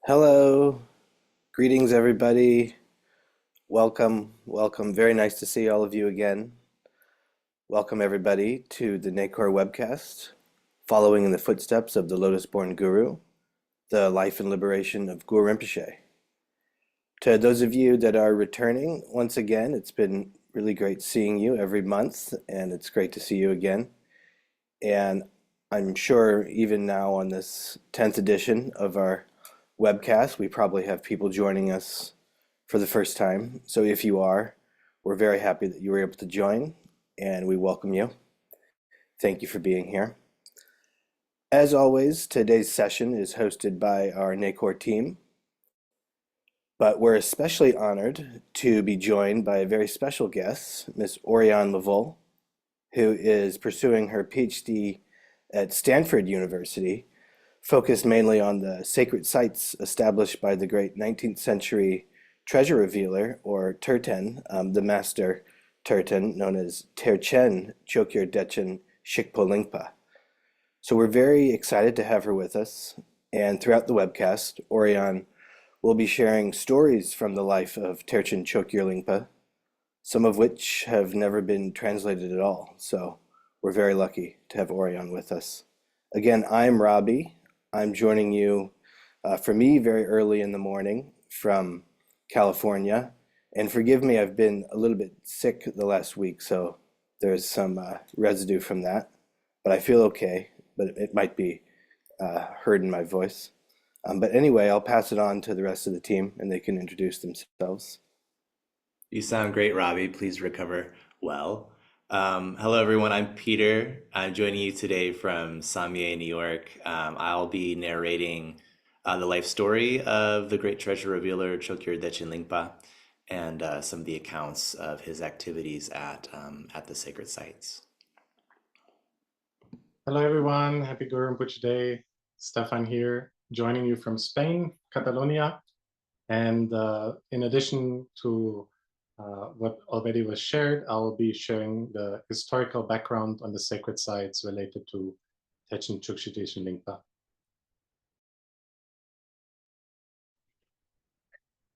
Hello, greetings everybody. Welcome, welcome. Very nice to see all of you again. Welcome everybody to the Nacor webcast, following in the footsteps of the Lotus-Born Guru, the life and liberation of Guru Rinpoche. To those of you that are returning, once again, it's been really great seeing you every month, and it's great to see you again. And I'm sure even now on this 10th edition of our webcast, we probably have people joining us for the first time. So if you are, we're very happy that you were able to join and we welcome you. Thank you for being here. As always, today's session is hosted by our NACOR team, but we're especially honored to be joined by a very special guest, Miss Oriane Laval, who is pursuing her PhD at Stanford University, focused mainly on the sacred sites established by the great 19th century treasure revealer, or Terchen, the master Terchen, known as Terchen, Chokgyur, Dechen, Zhikpo, Lingpa. So we're very excited to have her with us, and throughout the webcast, Oriane will be sharing stories from the life of Terchen Chokgyur Lingpa, some of which have never been translated at all. So we're very lucky to have Oriane with us. Again, I'm Robbie. I'm joining you, for me, very early in the morning from California. And forgive me, I've been a little bit sick the last week, so there's some residue from that. But I feel okay, but it might be heard in my voice. But anyway, I'll pass it on to the rest of the team and they can introduce themselves. You sound great, Robbie. Please recover well. Hello, everyone. I'm Peter. I'm joining you today from Samye, New York. I'll be narrating the life story of the great treasure revealer Chokgyur Dechen Lingpa and some of the accounts of his activities at the sacred sites. Hello, everyone. Happy Guru Rinpoche Day. Stefan here, joining you from Spain, Catalonia. And in addition to what already was shared, I will be sharing the historical background on the sacred sites related to Terchen Chokgyur Dechen Lingpa.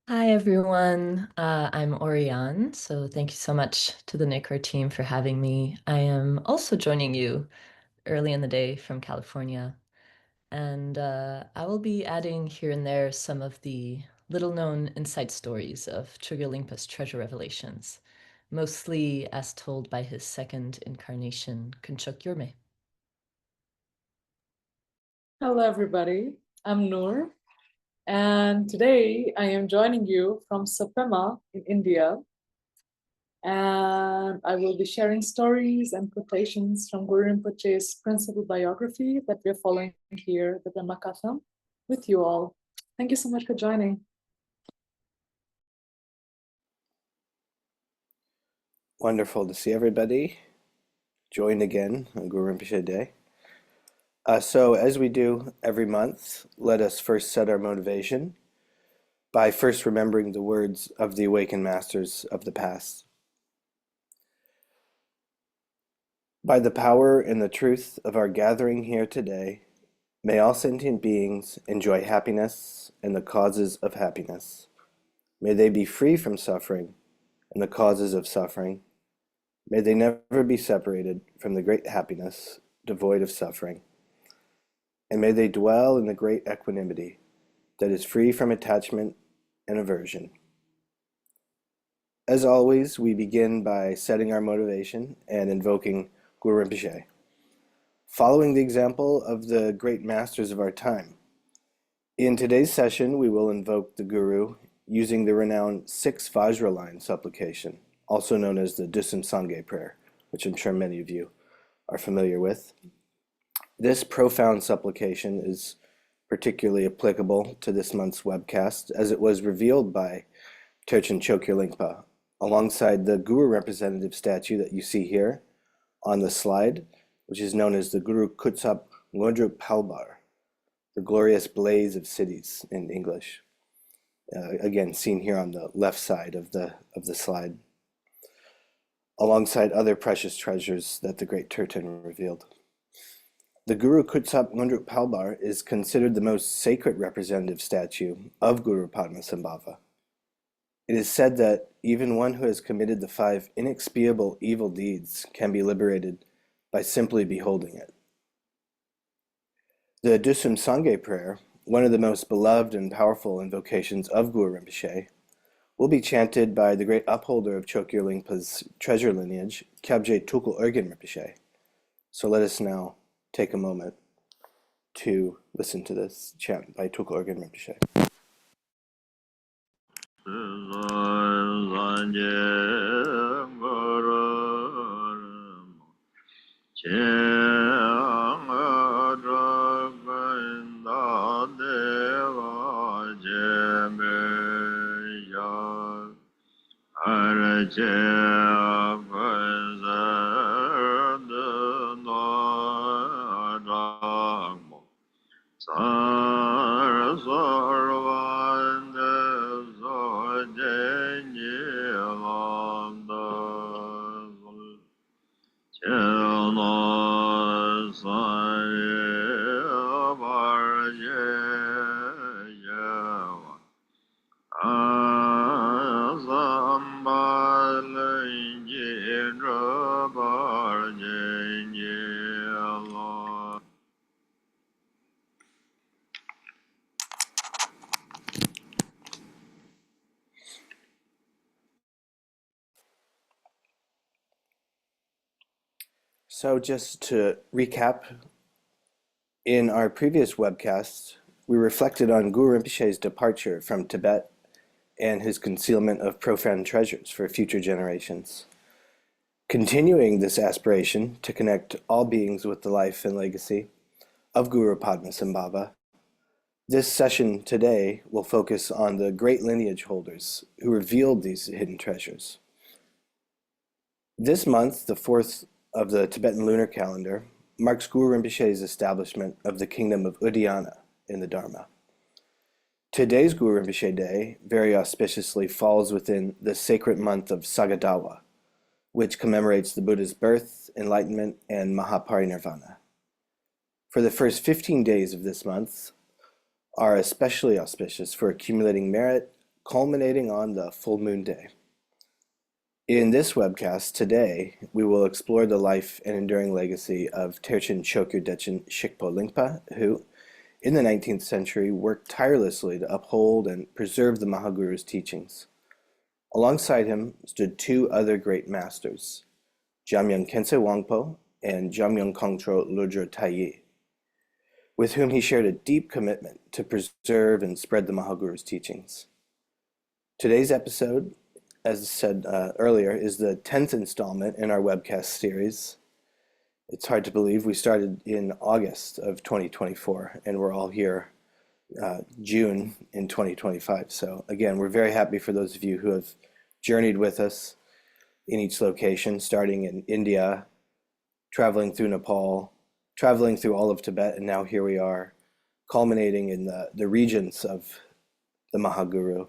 Hi everyone, I'm Oriane, so thank you so much to the NACOR team for having me. I am also joining you early in the day from California, and I will be adding here and there some of the little-known inside stories of Chokgyur Lingpa's treasure revelations, mostly as told by his second incarnation, Khyentse. Hello, everybody. I'm Noor, and today I am joining you from Sapema in India. And I will be sharing stories and quotations from Guru Rinpoche's principal biography that we're following here, the Dhammakatha, with you all. Thank you so much for joining. Wonderful to see everybody join again on Guru Rinpoche Day. So as we do every month, let us first set our motivation by first remembering the words of the awakened masters of the past. By the power and the truth of our gathering here today, may all sentient beings enjoy happiness and the causes of happiness. May they be free from suffering and the causes of suffering. May they never be separated from the great happiness, devoid of suffering. And may they dwell in the great equanimity that is free from attachment and aversion. As always, we begin by setting our motivation and invoking Guru Rinpoche, following the example of the great masters of our time. In today's session, we will invoke the Guru using the renowned 6 Vajra line supplication, also known as the Dusum Sangye prayer, which I'm sure many of you are familiar with. This profound supplication is particularly applicable to this month's webcast, as it was revealed by Terchen Chokgyur Lingpa, alongside the Guru representative statue that you see here on the slide, which is known as the Guru Kutsap Lodrö Palbar, the glorious blaze of cities in English. Again, seen here on the left side of the slide, alongside other precious treasures that the great Terchen revealed. The Guru Kutsap Ngondruk Palbar is considered the most sacred representative statue of Guru Padmasambhava. It is said that even one who has committed the 5 inexpiable evil deeds can be liberated by simply beholding it. The Dusum Sangye prayer, one of the most beloved and powerful invocations of Guru Rinpoche, will be chanted by the great upholder of Chokgyur Lingpa's treasure lineage, Kyabje Tukul Urgyen Rinpoche. So let us now take a moment to listen to this chant by Tukul Urgyen Rinpoche. So just to recap, in our previous webcast, we reflected on Guru Rinpoche's departure from Tibet and his concealment of profound treasures for future generations. Continuing this aspiration to connect all beings with the life and legacy of Guru Padmasambhava, this session today will focus on the great lineage holders who revealed these hidden treasures. This month, the 4th of the Tibetan lunar calendar, marks Guru Rinpoche's establishment of the kingdom of Udayana in the Dharma. Today's Guru Rinpoche Day very auspiciously falls within the sacred month of Sagadawa, which commemorates the Buddha's birth, enlightenment, and Mahaparinirvana. For the first 15 days of this month are especially auspicious for accumulating merit, culminating on the full moon day. In this webcast today, we will explore the life and enduring legacy of Terchen Chokgyur Dechen Zhikpo Lingpa, who, in the 19th century, worked tirelessly to uphold and preserve the Mahaguru's teachings. Alongside him stood 2 other great masters, Jamyang Khyentse Wangpo and Jamyang Kongtrül Lodrö Thayé, with whom he shared a deep commitment to preserve and spread the Mahaguru's teachings. Today's episode, as said earlier, is the 10th installment in our webcast series. It's hard to believe we started in August of 2024 and we're all here June in 2025. So again, we're very happy for those of you who have journeyed with us in each location, starting in India, traveling through Nepal, traveling through all of Tibet, and now here we are, culminating in the Regents of the Mahaguru,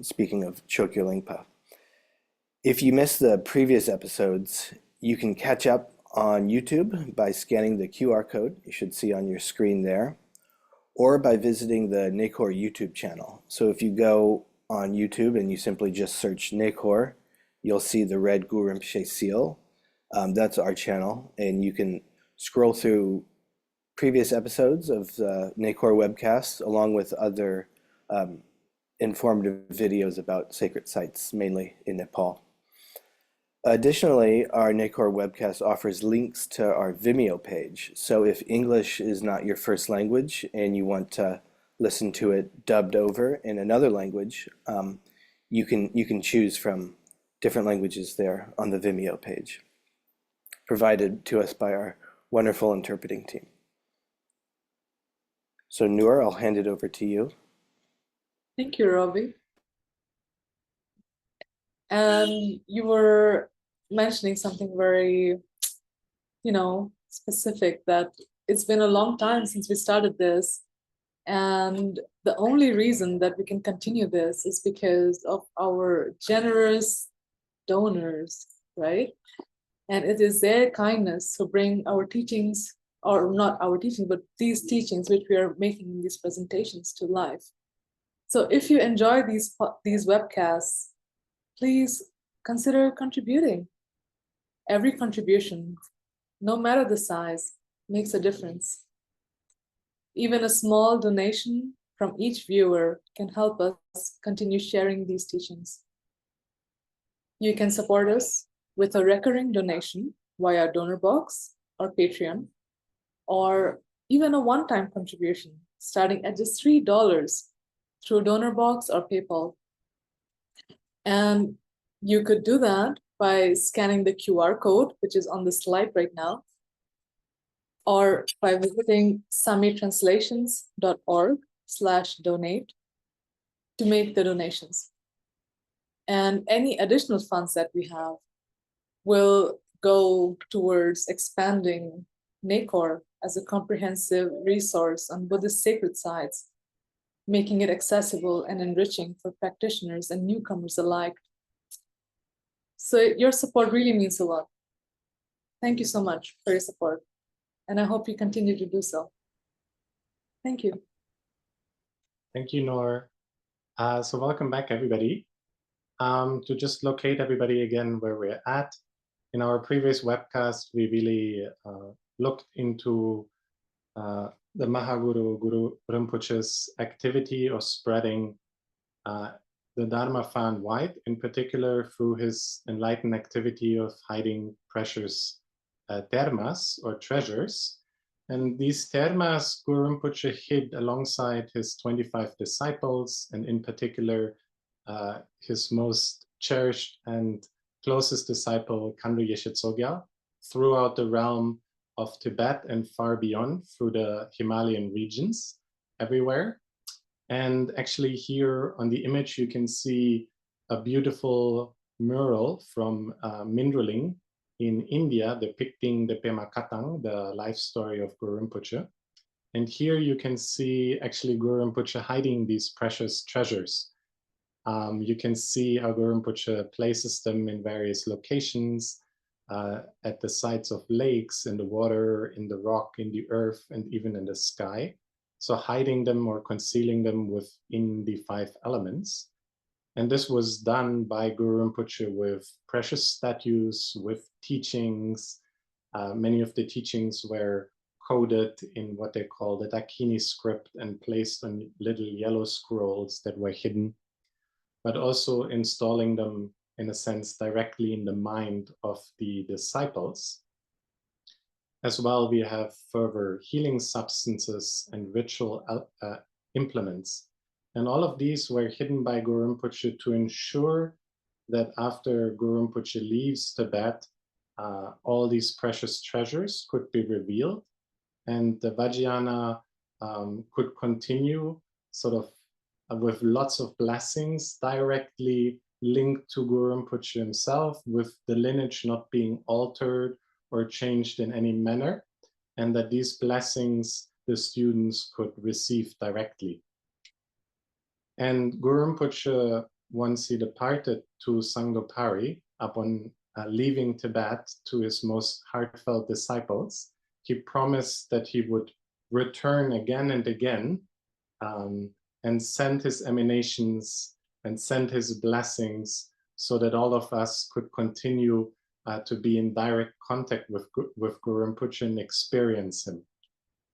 speaking of Chokgyur Lingpa. If you missed the previous episodes, you can catch up on YouTube by scanning the QR code you should see on your screen there, or by visiting the NACOR YouTube channel. So if you go on YouTube and you simply just search NACOR, you'll see the red Guru Rinpoche seal. That's our channel, and you can scroll through previous episodes of the NACOR webcast along with other informative videos about sacred sites, mainly in Nepal. Additionally, our NACOR webcast offers links to our Vimeo page. So if English is not your first language and you want to listen to it dubbed over in another language, you can choose from different languages there on the Vimeo page, provided to us by our wonderful interpreting team. So Noor, I'll hand it over to you. Thank you, Robbie. And you were mentioning something very, specific, that it's been a long time since we started this. And the only reason that we can continue this is because of our generous donors, right? And it is their kindness who bring our teachings or not our teachings, but these teachings which we are making in these presentations to life. So if you enjoy these webcasts, please consider contributing. Every contribution, no matter the size, makes a difference. Even a small donation from each viewer can help us continue sharing these teachings. You can support us with a recurring donation via donor box or Patreon, or even a one-time contribution starting at just $3 through donor box or PayPal. And you could do that by scanning the QR code, which is on the slide right now, or by visiting samitranslations.org/donate to make the donations. And any additional funds that we have will go towards expanding NACOR as a comprehensive resource on Buddhist sacred sites, making it accessible and enriching for practitioners and newcomers alike. So your support really means a lot. Thank you so much for your support, and I hope you continue to do so. Thank you. Thank you, Noor. So welcome back, everybody. To just locate everybody again where we're at, in our previous webcast, we really looked into the Mahaguru Guru Rinpoche's activity of spreading the Dharma far and wide, in particular through his enlightened activity of hiding precious termas or treasures. And these termas Guru Rinpoche hid alongside his 25 disciples, and in particular his most cherished and closest disciple, Khandro Yeshe Tsogyal, throughout the realm of Tibet and far beyond, through the Himalayan regions, everywhere. And actually here on the image, you can see a beautiful mural from Mindraling in India, depicting the Pema Katang, the life story of Guru Rinpoche. And here you can see actually Guru Rinpoche hiding these precious treasures. You can see how Guru Rinpoche places them in various locations, at the sites of lakes, in the water, in the rock, in the earth, and even in the sky. So hiding them or concealing them within the 5 elements. And this was done by Guru Rinpoche with precious statues, with teachings. Many of the teachings were coded in what they call the Dakini script and placed on little yellow scrolls that were hidden, but also installing them, in a sense, directly in the mind of the disciples. As well, we have further healing substances and ritual implements. And all of these were hidden by Guru Rinpoche to ensure that after Guru Rinpoche leaves Tibet, all these precious treasures could be revealed, and the Vajrayana could continue sort of with lots of blessings directly linked to Guru Rinpoche himself, with the lineage not being altered or changed in any manner, and that these blessings the students could receive directly. And Guru Rinpoche, once he departed to Sangdopari, upon leaving Tibet to his most heartfelt disciples, he promised that he would return again and again and send his emanations and send his blessings so that all of us could continue to be in direct contact with Guru Rinpoche and experience him.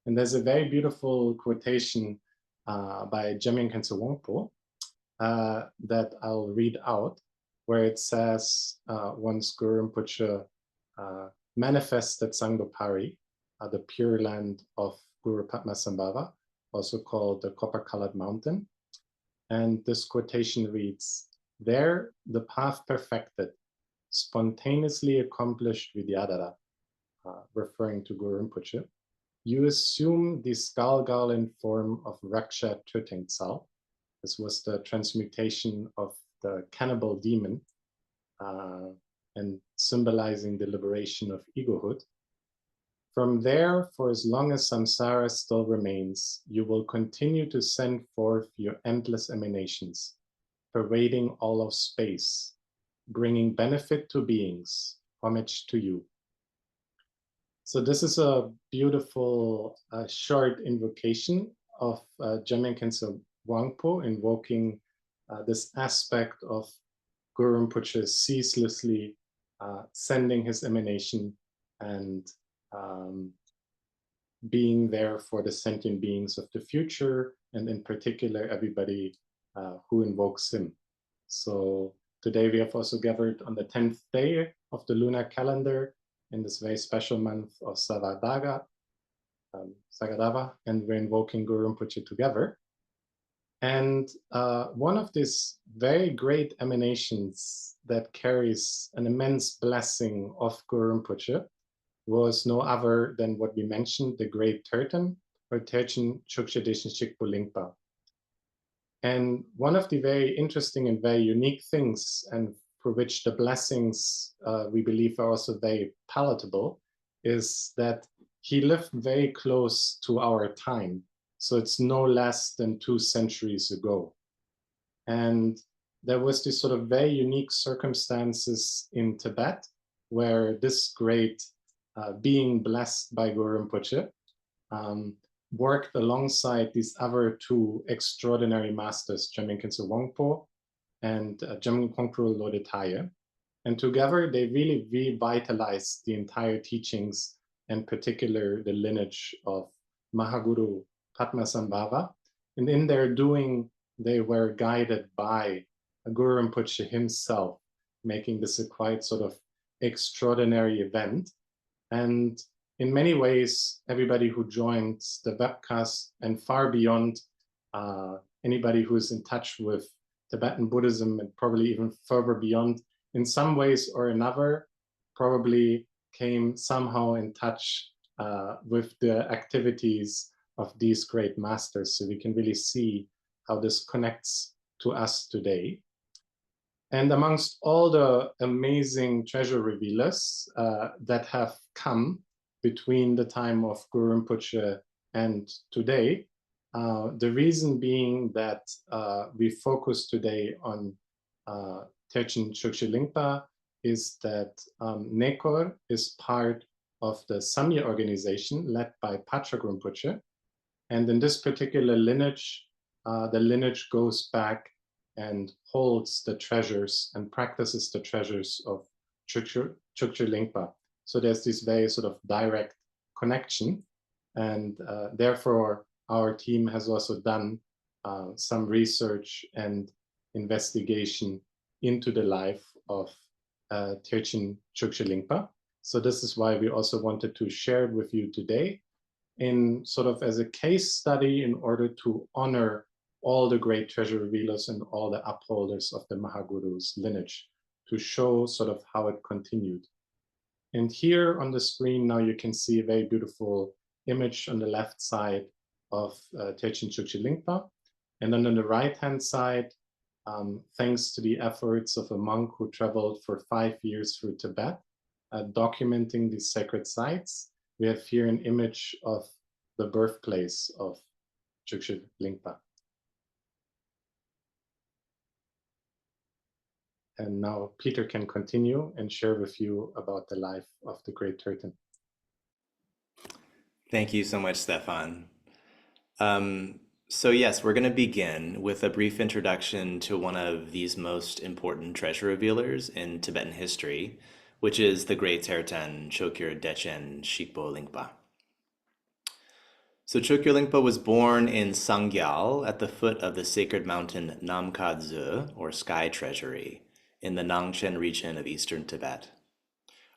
And there's a very beautiful quotation by Jamyang Wangpo that I'll read out, where it says, once Guru Rinpoche manifested Sangdopari, the pure land of Guru Padmasambhava, also called the copper-colored mountain. And this quotation reads, "There the path perfected, spontaneously accomplished Vidyadhara," referring to Guru Rinpoche, "you assume the skull-garland form of Raksha Tötengtsal." This was the transmutation of the cannibal demon and symbolizing the liberation of egohood. "From there, for as long as samsara still remains, you will continue to send forth your endless emanations, pervading all of space, bringing benefit to beings, homage to you." So this is a beautiful short invocation of Jamyang Wangpo, invoking this aspect of Guru Rinpoche ceaselessly sending his emanation and being there for the sentient beings of the future, and in particular, everybody who invokes him. So today we have also gathered on the 10th day of the lunar calendar in this very special month of Sagadava, and we're invoking Guru Rinpoche together. And one of these very great emanations that carries an immense blessing of Guru Rinpoche was no other than what we mentioned, the great Terchen, or Terchen Chokgyur Dechen Zhikpo Lingpa. And one of the very interesting and very unique things, and for which the blessings we believe are also very palatable, is that he lived very close to our time. So it's no less than 2 centuries ago. And there was this sort of very unique circumstances in Tibet where this great being blessed by Guru Rinpoche worked alongside these other 2 extraordinary masters, Jamyang Wangpo and Jamgön Kongtrül Lodrö Thayé. And together they really revitalized the entire teachings, and particular the lineage of Mahaguru Padmasambhava. And in their doing, they were guided by Guru Rinpoche himself, making this a quite sort of extraordinary event. And in many ways, everybody who joined the webcast and far beyond, anybody who's in touch with Tibetan Buddhism and probably even further beyond, in some ways or another, probably came somehow in touch with the activities of these great masters. So we can really see how this connects to us today. And amongst all the amazing treasure revealers that have come between the time of Guru Rinpoche and today, the reason being that we focus today on Terchen Chokgyur Lingpa is that Nekor is part of the Samye organization led by Patrick Rinpoche. And in this particular lineage, the lineage goes back and holds the treasures and practices the treasures of Chokgyur Lingpa. So there's this very sort of direct connection. And therefore, our team has also done some research and investigation into the life of Terchen Chokgyur Lingpa. So this is why we also wanted to share it with you today, in sort of as a case study, in order to honor all the great treasure revealers and all the upholders of the Mahaguru's lineage, to show sort of how it continued. And here on the screen now you can see a very beautiful image on the left side of Terchen Chokgyur Lingpa. And then on the right-hand side, thanks to the efforts of a monk who traveled for 5 years through Tibet, documenting these sacred sites, we have here an image of the birthplace of Chokgyur Lingpa. And now Peter can continue and share with you about the life of the great Terchen. Thank you so much, Stefan. So yes, we're going to begin with a brief introduction to one of these most important treasure revealers in Tibetan history, which is the great Terchen Chokgyur Dechen Zhikpo Lingpa. So Chokgyur Lingpa was born in Sangyal at the foot of the sacred mountain Namkadze, or Sky Treasury, in the Nangchen region of eastern Tibet,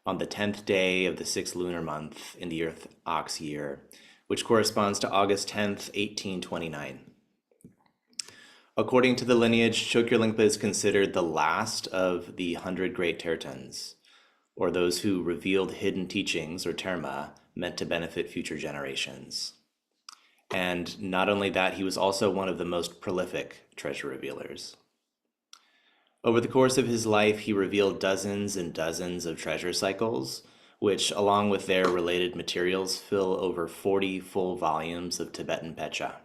on the 10th day of the 6th lunar month in the Earth Ox year, which corresponds to August 10th, 1829. According to the lineage, Chokgyur Lingpa is considered the last of the 100 great Tertens, or those who revealed hidden teachings, or terma, meant to benefit future generations. And not only that, he was also one of the most prolific treasure revealers. Over the course of his life, he revealed dozens and dozens of treasure cycles, which, along with their related materials, fill over 40 full volumes of Tibetan Pecha.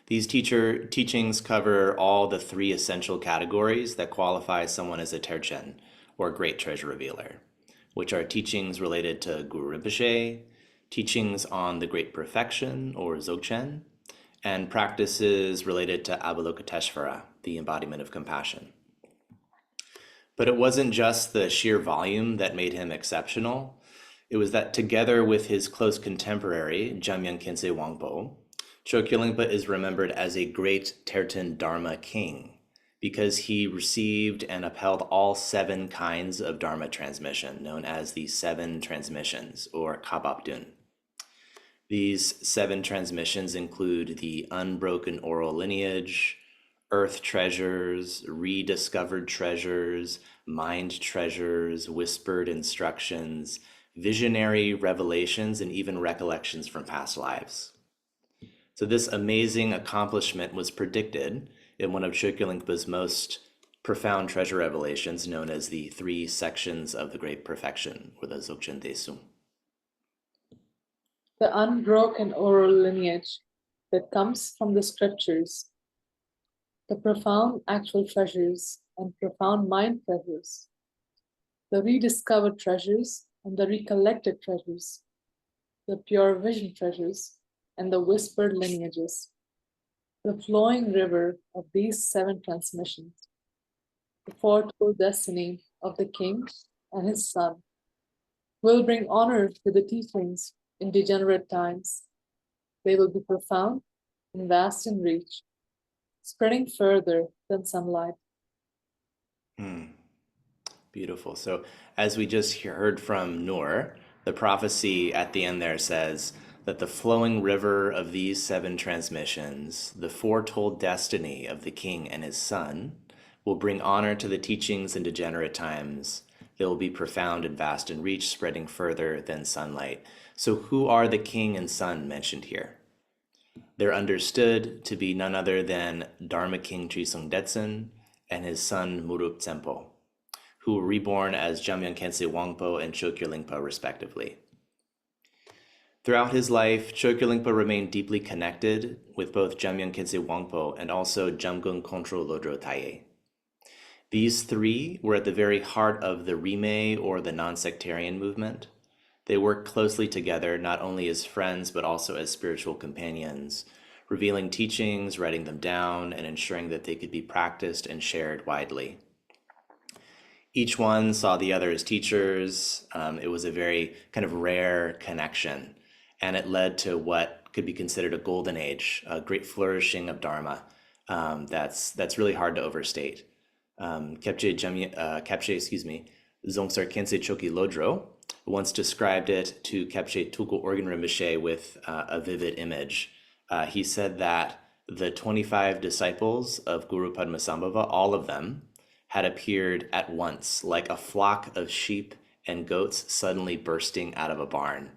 These teachings cover all the 3 essential categories that qualify someone as a Terchen, or great treasure revealer. which are teachings related to Guru Rinpoche, teachings on the Great Perfection, or Dzogchen, and practices related to Avalokiteshvara, the embodiment of compassion. But it wasn't just the sheer volume that made him exceptional. It was that together with his close contemporary, Jamyang Khyentse Wangpo, Chokgyur Lingpa is remembered as a great Terchen Dharma king because he received and upheld all 7 kinds of Dharma transmission, known as the 7 transmissions, or Kababdun. These 7 transmissions include the unbroken oral lineage, earth treasures, rediscovered treasures, mind treasures, whispered instructions, visionary revelations, and even recollections from past lives. So this amazing accomplishment was predicted in one of Chokgyur Lingpa's most profound treasure revelations, known as the 3 sections of the Great Perfection, or the Dzogchen Desum. The unbroken oral lineage that comes from the scriptures, the profound actual treasures and profound mind treasures, the rediscovered treasures and the recollected treasures, the pure vision treasures and the whispered lineages, the flowing river of these 7 transmissions, the foretold destiny of the king and his son, will bring honor to the teachings in degenerate times. They will be profound and vast in reach, spreading further than sunlight. Beautiful. So as we just heard from Noor, the prophecy at the end there says that the flowing river of these 7 transmissions, the foretold destiny of the king and his son, will bring honor to the teachings in degenerate times. They will be profound and vast in reach, spreading further than sunlight. So who are the king and son mentioned here? They're understood to be none other than Dharma King Trisung Detsen and his son Murup Tsempo, who were reborn as Jamyang Khyentse Wangpo and Chokgyur Lingpa respectively. Throughout his life, Chokgyur Lingpa remained deeply connected with both Jamyang Khyentse Wangpo and also Jamgön, Kongtrül, Lodrö, Thayé. These 3 were at the very heart of the Rime, or the non-sectarian movement. They worked closely together, not only as friends, but also as spiritual companions, revealing teachings, writing them down, and ensuring that they could be practiced and shared widely. Each one saw the other as teachers. It was a very kind of rare connection, and it led to what could be considered a golden age, a great flourishing of Dharma. That's really hard to overstate. Khyentse Zongsar Khyentse Chokyi Lodrö once described it to Khyentse Tulku Organ Rinpoche with a vivid image. He said that the 25 disciples of Guru Padmasambhava, all of them, had appeared at once, like a flock of sheep and goats suddenly bursting out of a barn.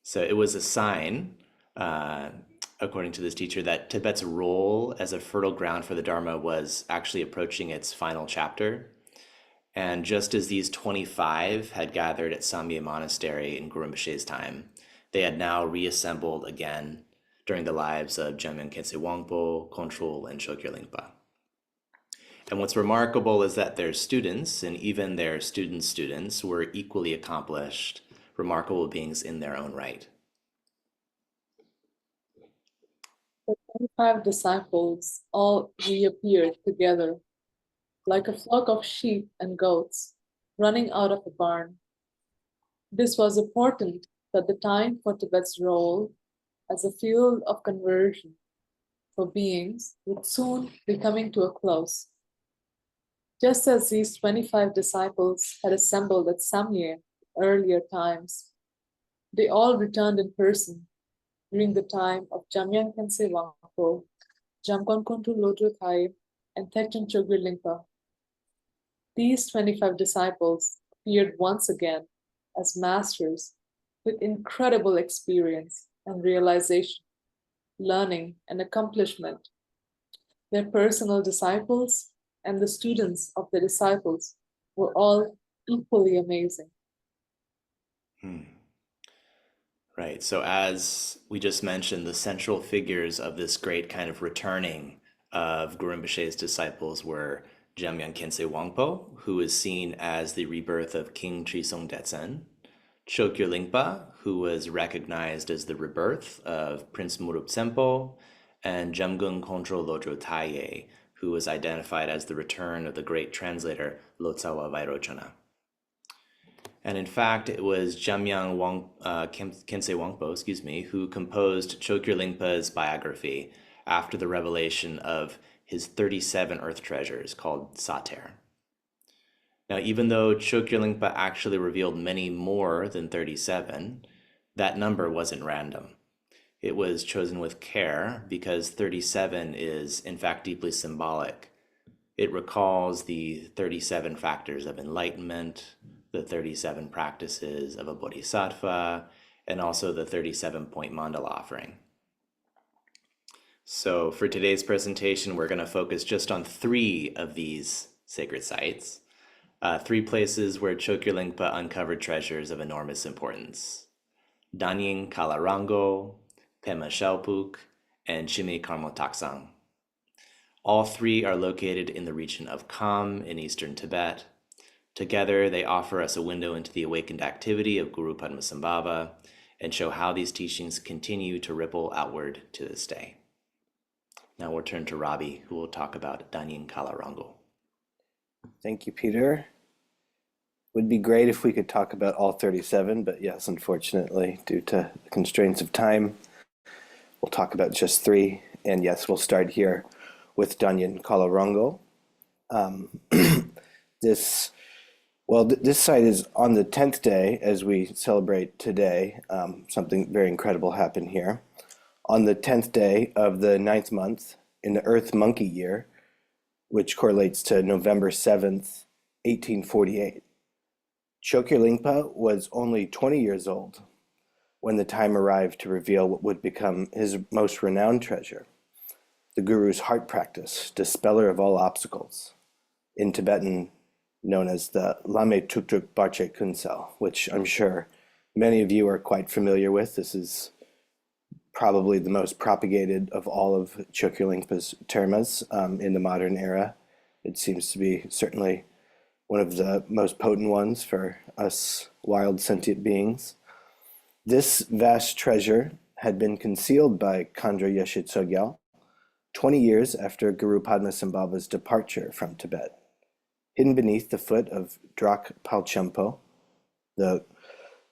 So it was a sign, according to this teacher, that Tibet's role as a fertile ground for the Dharma was actually approaching its final chapter. And just as these 25 had gathered at Samye Monastery in Guru Rinpoche's time, they had now reassembled again during the lives of Jamyang Khyentse Wangpo, Kongtrül, and Chokgyur Lingpa. And what's remarkable is that their students, and even their students' students, were equally accomplished, remarkable beings in their own right. The 25 disciples all reappeared together, like a flock of sheep and goats running out of a barn. This was important at the time for Tibet's role as a field of conversion for beings would soon be coming to a close. Just as these 25 disciples had assembled at Samye earlier times, they all returned in person during the time of Jamyang Khyentse Wangpo, Jamgön, Kongtrül, Lodrö, Thayé, and Terchen Chokgyur Lingpa. These 25 disciples appeared once again as masters with incredible experience and realization, learning and accomplishment. Their personal disciples and the students of the disciples were all equally amazing. Right. So as we just mentioned, the central figures of this great kind of returning of Guru Rinpoche's disciples were Jamyang Khyentse Wangpo, who is seen as the rebirth of King Trisong Detsen, Chokgyur Lingpa, who was recognized as the rebirth of Prince Murup Sempo, and Jamgön Kongtrül Lodrö Thayé, who was identified as the return of the great translator Lotsawa Vairochana. And in fact, it was Jamyang Khyentse Wangpo, who composed Chokgyur Lingpa's biography after the revelation of his 37 earth treasures called Sater. Now, even though Chokgyur Lingpa actually revealed many more than 37, that number wasn't random. It was chosen with care because 37 is, in fact, deeply symbolic. It recalls the 37 factors of enlightenment, the 37 practices of a bodhisattva, and also the 37-point mandala offering. So for today's presentation, we're going to focus just on 3 of these sacred sites, 3 places where Chokgyur Lingpa uncovered treasures of enormous importance: Danyin Kalarango, Pema Shelpuk, and Shime Karmo Taksang. All 3 are located in the region of Kham in eastern Tibet. Together, they offer us a window into the awakened activity of Guru Padmasambhava and show how these teachings continue to ripple outward to this day. Now we'll turn to Robbie, who will talk about Danyin Kalarango. Thank you, Peter. Would be great if we could talk about all 37, but yes, unfortunately, due to the constraints of time, we'll talk about just 3. And yes, we'll start here with Danyin Kalarango. This site is on the 10th day as we celebrate today. Something very incredible happened here. On the 10th day of the 9th month in the Earth Monkey year, which correlates to November 7th, 1848, Chokgyur Lingpa was only 20 years old when the time arrived to reveal what would become his most renowned treasure, the Guru's heart practice, dispeller of all obstacles, in Tibetan known as the Lame Tuktuk Barche Kunsel, which I'm sure many of you are quite familiar with. This is probably the most propagated of all of Chokgyur Lingpa's termas in the modern era. It seems to be certainly one of the most potent ones for us wild sentient beings. This vast treasure had been concealed by Khandra Yeshe Tsogyal 20 years after Guru Padmasambhava's departure from Tibet, hidden beneath the foot of Drak Palchampo, the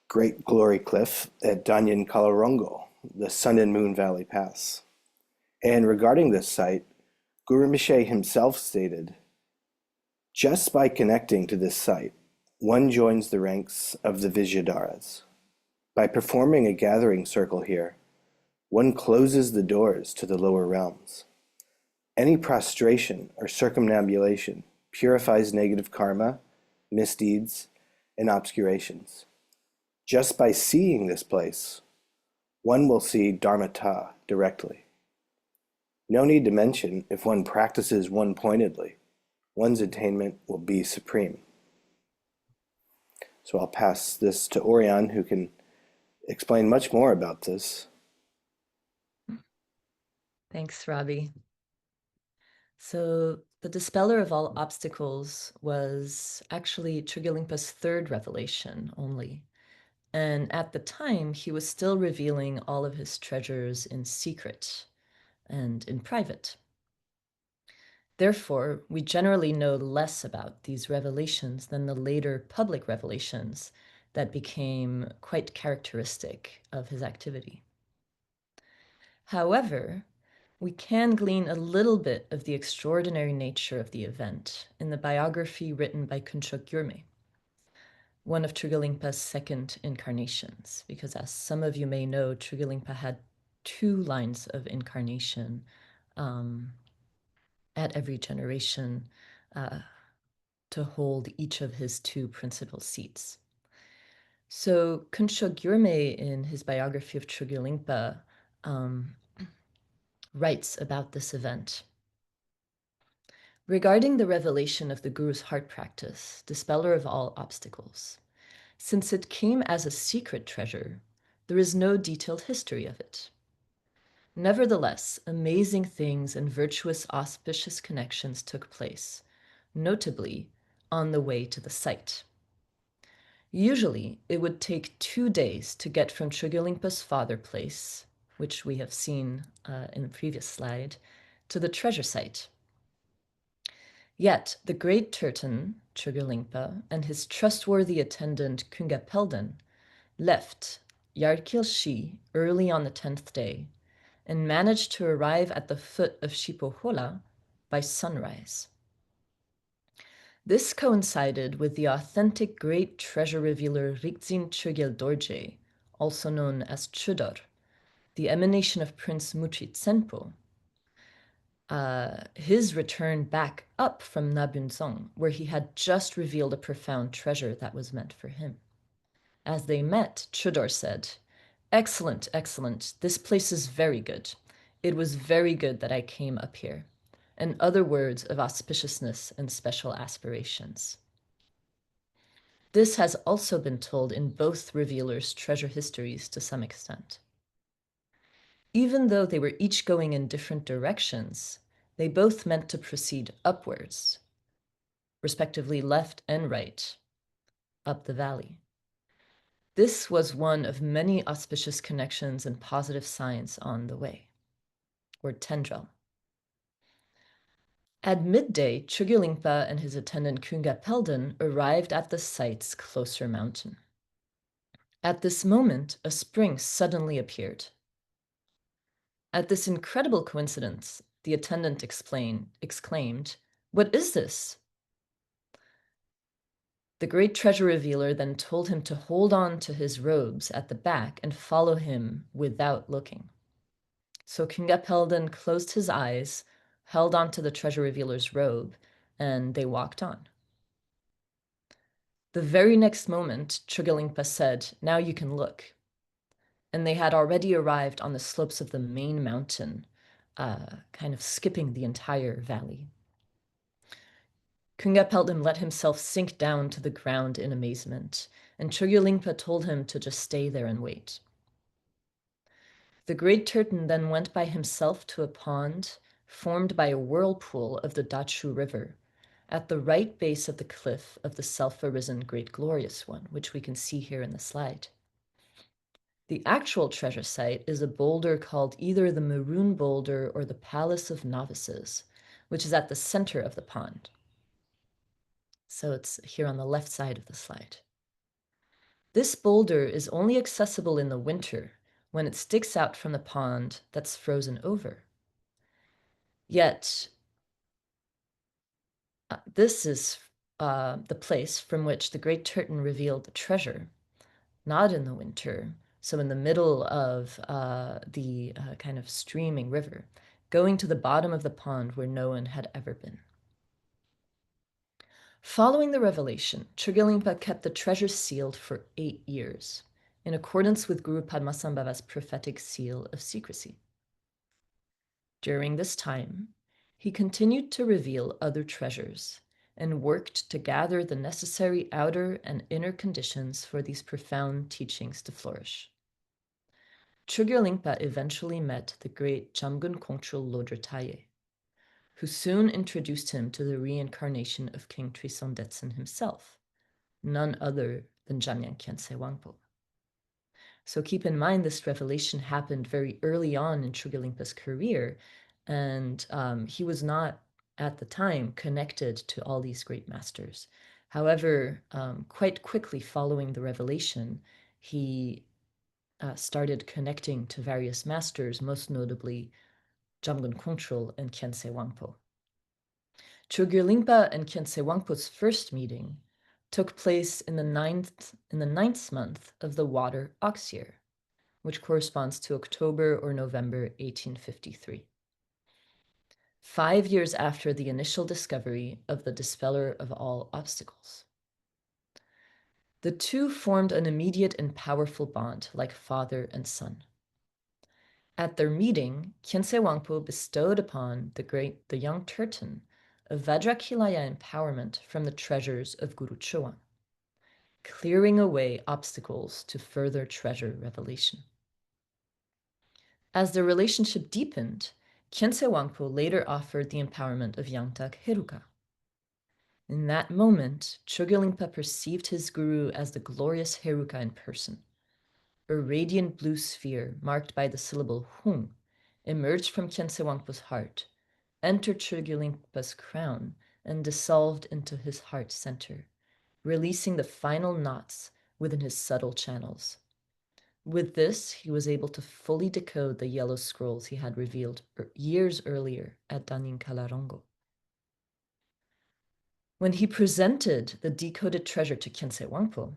Great Glory Cliff at Danyin Kalarango, the Sun and Moon Valley Pass. And regarding this site, Guru Mishe himself stated, "Just by connecting to this site, one joins the ranks of the Vidyadharas. By performing a gathering circle here, one closes the doors to the lower realms. Any prostration or circumambulation purifies negative karma, misdeeds, and obscurations. Just by seeing this place, one will see Dharmata directly. No need to mention if one practices one pointedly, one's attainment will be supreme." So I'll pass this to Orion, who can explain much more about this. Thanks, Robbie. So the dispeller of all obstacles was actually Chokgyur Lingpa's 3rd revelation only. And at the time, he was still revealing all of his treasures in secret and in private. Therefore, we generally know less about these revelations than the later public revelations that became quite characteristic of his activity. However, we can glean a little bit of the extraordinary nature of the event in the biography written by Kunchok Gyurme, one of Chokgyur Lingpa's 2nd incarnations, because as some of you may know, Chokgyur Lingpa had 2 lines of incarnation at every generation to hold each of his 2 principal seats. So Kunchok Gyurme, in his biography of Chokgyur Lingpa, writes about this event. Regarding the revelation of the Guru's heart practice, dispeller of all obstacles, since it came as a secret treasure, there is no detailed history of it. Nevertheless, amazing things and virtuous auspicious connections took place, notably on the way to the site. Usually, it would take 2 days to get from Chokgyur Lingpa's father place, which we have seen in the previous slide, to the treasure site. Yet, the great Terchen, Chokgyur Lingpa, and his trustworthy attendant Khyentse left Yardkil Shi early on the 10th day and managed to arrive at the foot of Shipo by sunrise. This coincided with the authentic great treasure revealer Rigzin Chögyel Dorje, also known as Chödor, the emanation of Prince Muchi Tsenpo, his return back up from Nabunzong, where he had just revealed a profound treasure that was meant for him. As they met, Chödor said, "Excellent, excellent. This place is very good. It was very good that I came up here," and other words of auspiciousness and special aspirations. This has also been told in both revealers' treasure histories to some extent. Even though they were each going in different directions, they both meant to proceed upwards, respectively left and right, up the valley. This was one of many auspicious connections and positive signs on the way, or tendril. At midday, Chögyur Lingpa and his attendant Khyentse arrived at the site's closer mountain. At this moment, a spring suddenly appeared. At this incredible coincidence, the attendant exclaimed, "What is this?" The great treasure revealer then told him to hold on to his robes at the back and follow him without looking. So Khyentse closed his eyes, held on to the treasure revealer's robe, and they walked on. The very next moment, Chögyur Lingpa said, "Now you can look." And they had already arrived on the slopes of the main mountain, kind of skipping the entire valley. Khyentse let himself sink down to the ground in amazement, and Chögyur Lingpa told him to just stay there and wait. The great Terchen then went by himself to a pond formed by a whirlpool of the Dachu River at the right base of the cliff of the self-arisen Great Glorious One, which we can see here in the slide. The actual treasure site is a boulder called either the Maroon Boulder or the Palace of Novices, which is at the center of the pond. So it's here on the left side of the slide. This boulder is only accessible in the winter when it sticks out from the pond that's frozen over. Yet, this is the place from which the great Terchen revealed the treasure, not in the winter, so in the middle of the kind of streaming river, going to the bottom of the pond where no one had ever been. Following the revelation, Chögyur Lingpa kept the treasure sealed for 8 years, in accordance with Guru Padmasambhava's prophetic seal of secrecy. During this time, he continued to reveal other treasures and worked to gather the necessary outer and inner conditions for these profound teachings to flourish. Chögyur Lingpa eventually met the great Jamgön Kongtrül Lodrö Thayé, who soon introduced him to the reincarnation of King Dechen himself, none other than Jamyang Khyentse Wangpo. So keep in mind this revelation happened very early on in Chögyur Lingpa's career, and he was not at the time connected to all these great masters. However, quite quickly following the revelation, he started connecting to various masters, most notably Jamgön Kongtrül and Khyentse Wangpo. Chögyur Lingpa and Khyentse Wangpo's first meeting took place in the ninth month of the water ox year, which corresponds to October or November 1853. 5 years after the initial discovery of the dispeller of all obstacles. The two formed an immediate and powerful bond, like father and son. At their meeting, Khyentse Wangpo bestowed upon the young Terchen a Vajrakilaya empowerment from the treasures of Guru Choang, clearing away obstacles to further treasure revelation. As their relationship deepened, Khyentse Wangpo later offered the empowerment of Yangtak Heruka. In that moment, Chögyur Lingpa perceived his guru as the glorious Heruka in person. A radiant blue sphere, marked by the syllable Hung, emerged from Khyentse Wangpo's heart, entered Chögyur Lingpa's crown, and dissolved into his heart center, releasing the final knots within his subtle channels. With this, he was able to fully decode the yellow scrolls he had revealed years earlier at Danin Kalarongo. When he presented the decoded treasure to Khyentse Wangpo,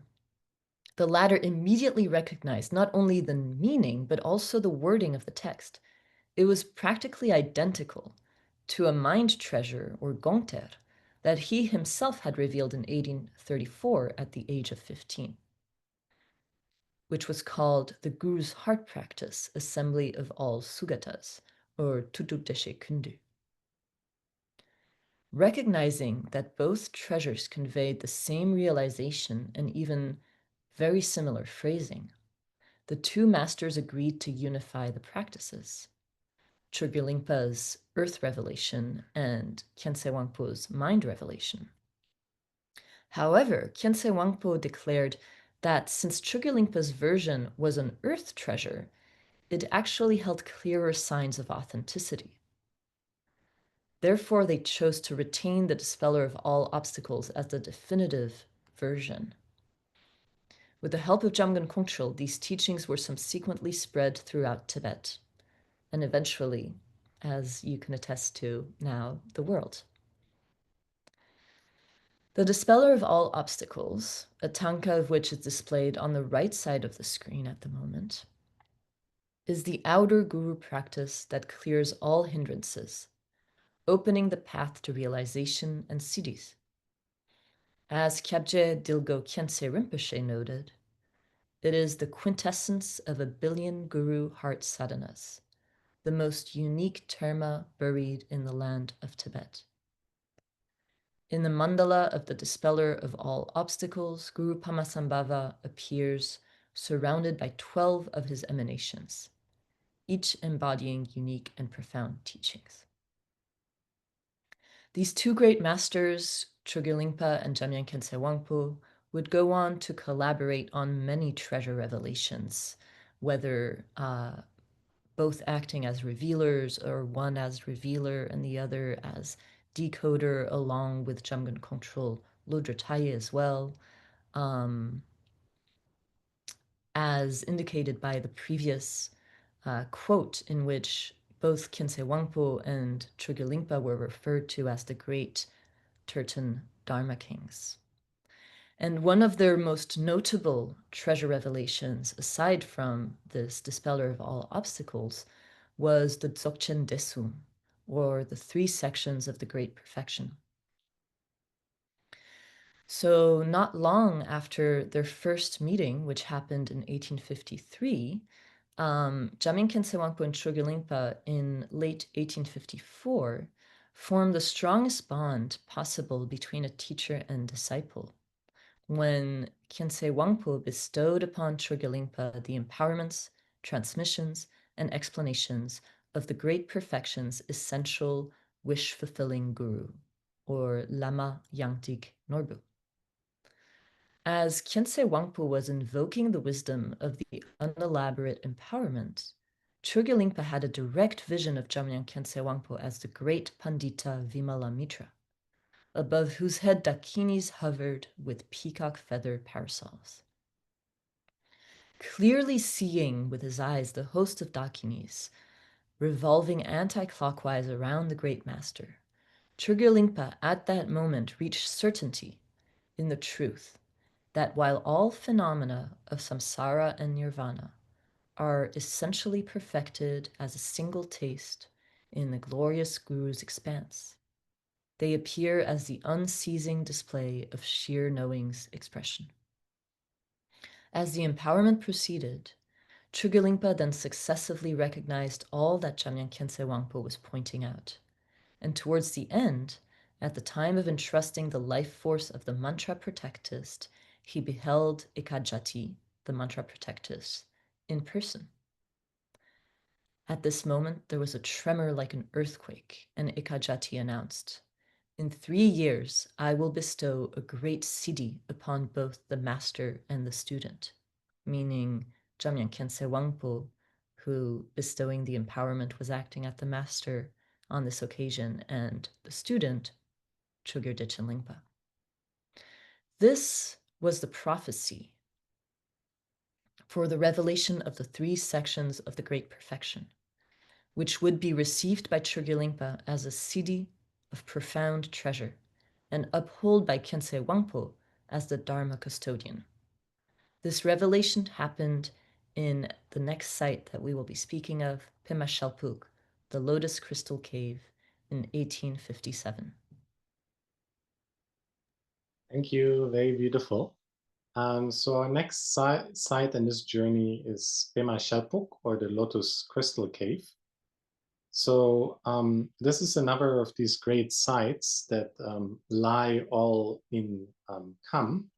the latter immediately recognized not only the meaning, but also the wording of the text. It was practically identical to a mind treasure, or gongter, that he himself had revealed in 1834 at the age of 15, which was called the Guru's Heart Practice, Assembly of All Sugatas, or Tutu Deshe Kundu. Recognizing that both treasures conveyed the same realization and even very similar phrasing, the two masters agreed to unify the practices. Chögyur Lingpa's earth revelation and Khyentse Wangpo's mind revelation. However, Khyentse Wangpo declared that since Chögyur Lingpa's version was an earth treasure, it actually held clearer signs of authenticity. Therefore, they chose to retain the Dispeller of All Obstacles as the definitive version. With the help of Jamgön Kongtrül, these teachings were subsequently spread throughout Tibet, and eventually, as you can attest to now, the world. The Dispeller of All Obstacles, a tanka of which is displayed on the right side of the screen at the moment, is the outer guru practice that clears all hindrances, opening the path to realization and siddhis. As Kyabje Dilgo Khyentse Rinpoche noted, it is the quintessence of 1,000,000,000 guru heart sadhanas, the most unique terma buried in the land of Tibet. In the mandala of the Dispeller of All Obstacles, Guru Pamasambhava appears surrounded by 12 of his emanations, each embodying unique and profound teachings. These two great masters, Chögyur Lingpa and Jamyang Khyentse Wangpo, would go on to collaborate on many treasure revelations, whether both acting as revealers or one as revealer and the other as decoder, along with Jamgön Kongtrül, Lodrö Thayé as well, as indicated by the previous quote in which both Khyentse Wangpo and Chögyur Lingpa were referred to as the great Terchen Dharma kings. And one of their most notable treasure revelations, aside from this Dispeller of All Obstacles, was the Dzogchen Desum, or the 3 sections of the Great Perfection. So not long after their first meeting, which happened in 1853, Jamyang Khyentse Wangpo and Chögyur Lingpa in late 1854 formed the strongest bond possible between a teacher and disciple, when Khyentse Wangpo bestowed upon Chögyur Lingpa the empowerments, transmissions, and explanations of the Great Perfection's essential wish-fulfilling guru, or Lama Yangtig Norbu. As Khyentse Wangpo was invoking the wisdom of the unelaborate empowerment, Chögyur Lingpa had a direct vision of Jamyang Khyentse Wangpo as the great Pandita Vimalamitra, above whose head dakinis hovered with peacock feather parasols. Clearly seeing with his eyes the host of dakinis revolving anti-clockwise around the great master, Chögyur Lingpa at that moment reached certainty in the truth that while all phenomena of samsara and nirvana are essentially perfected as a single taste in the glorious Guru's expanse, they appear as the unceasing display of sheer knowing's expression. As the empowerment proceeded, Chögyur Lingpa then successively recognized all that Jamyang Khyentse Wangpo was pointing out, and towards the end, at the time of entrusting the life force of the mantra protectist, he beheld Ekajati, the mantra protectist, in person. At this moment, there was a tremor like an earthquake, and Ekajati announced, In 3 years, I will bestow a great siddhi upon both the master and the student, meaning Jamyang Khyentse Wangpo, who bestowing the empowerment was acting at the master on this occasion, and the student, Chokgyur Dechen Lingpa. This was the prophecy for the revelation of the 3 sections of the Great Perfection, which would be received by Chokgyur Lingpa as a siddhi of profound treasure, and uphold by Khyentse Wangpo as the Dharma custodian. This revelation happened in the next site that we will be speaking of, Pema Shalpuk, the Lotus Crystal Cave, in 1857. Thank you, very beautiful. So our next site in this journey is Pema Shalpuk, or the Lotus Crystal Cave. So this is another of these great sites that lie all in Kham.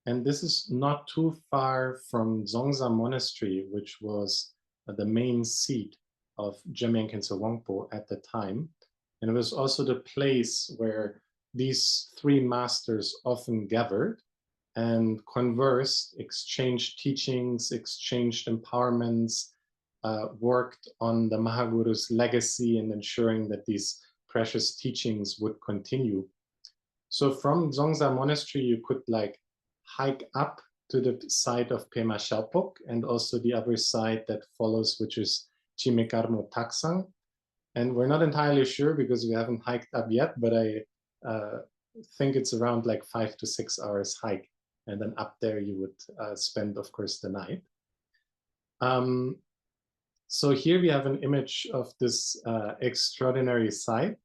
And this is not too far from Dzongsa Monastery, which was the main seat of Jamyang Khyentse Wangpo at the time. And it was also the place where these 3 masters often gathered and conversed, exchanged teachings, exchanged empowerments, worked on the Mahaguru's legacy and ensuring that these precious teachings would continue. So from Dzongsa Monastery, you could like hike up to the side of Pema Shalpuk, and also the other side that follows, which is Chimekarmo Taksang. And we're not entirely sure because we haven't hiked up yet, but I think it's around like 5 to 6 hours hike. And then up there you would spend, of course, the night. So here we have an image of this extraordinary site,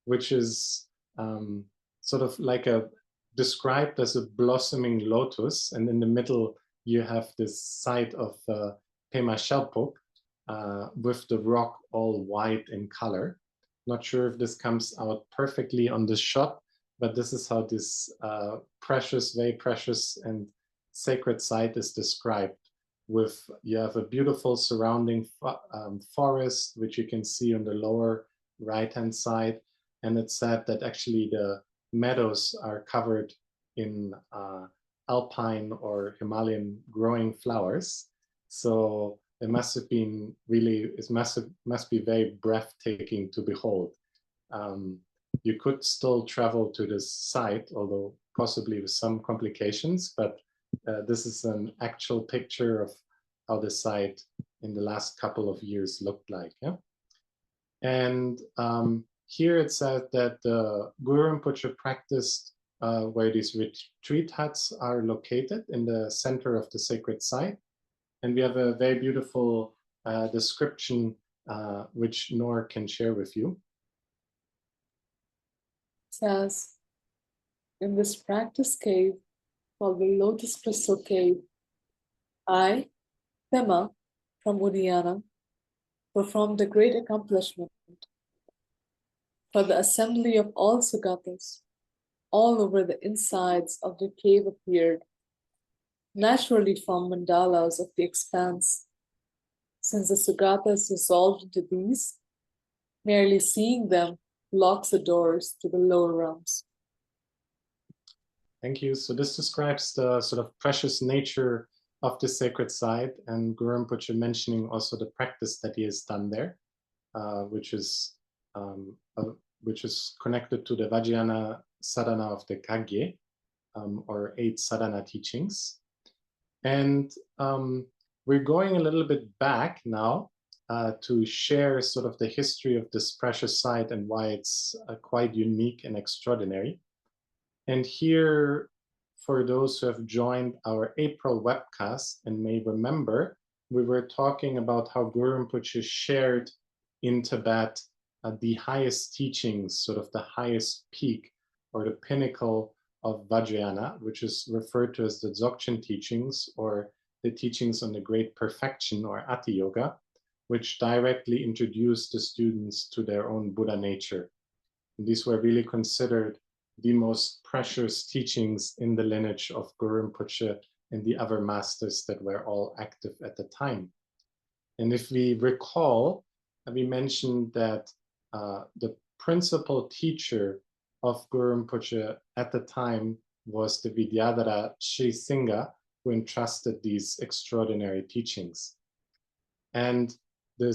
which is sort of like described as a blossoming lotus. And in the middle, you have this site of Pema Shalpuk with the rock all white in color. Not sure if this comes out perfectly on the shot, but this is how this precious, very precious and sacred site is described. You have a beautiful surrounding forest, which you can see on the lower right-hand side. And it's said that actually the meadows are covered in alpine or Himalayan growing flowers. So it must have been really, it must be very breathtaking to behold. You could still travel to this site, although possibly with some complications, but this is an actual picture of how the site in the last couple of years looked like. Yeah? And here it says that the Guru Rinpoche practiced where these retreat huts are located in the center of the sacred site. And we have a very beautiful description which Noor can share with you. It says, in this practice cave called the Lotus Crystal Cave, I, Pema, from Udayana, performed a great accomplishment. For the assembly of all Sugatas, all over the insides of the cave appeared, naturally formed mandalas of the expanse. Since the Sugatas dissolved into these, merely seeing them locks the doors to the lower realms. Thank you. So this describes the sort of precious nature of the sacred site, and Guru Rinpoche mentioning also the practice that he has done there, which is connected to the Vajrayana sadhana of the Kagye, or 8 sadhana teachings. And we're going a little bit back now to share sort of the history of this precious site and why it's quite unique and extraordinary. And here, for those who have joined our April webcast and may remember, we were talking about how Guru Rinpoche shared in Tibet the highest teachings, sort of the highest peak or the pinnacle of Vajrayana, which is referred to as the Dzogchen teachings, or the teachings on the great perfection, or Ati Yoga, which directly introduced the students to their own Buddha nature. And these were really considered the most precious teachings in the lineage of Guru Rinpoche and the other masters that were all active at the time. And if we recall, we mentioned that the principal teacher of Guru Rinpoche at the time was the Vidyadhara Sri Singha, who entrusted these extraordinary teachings. And the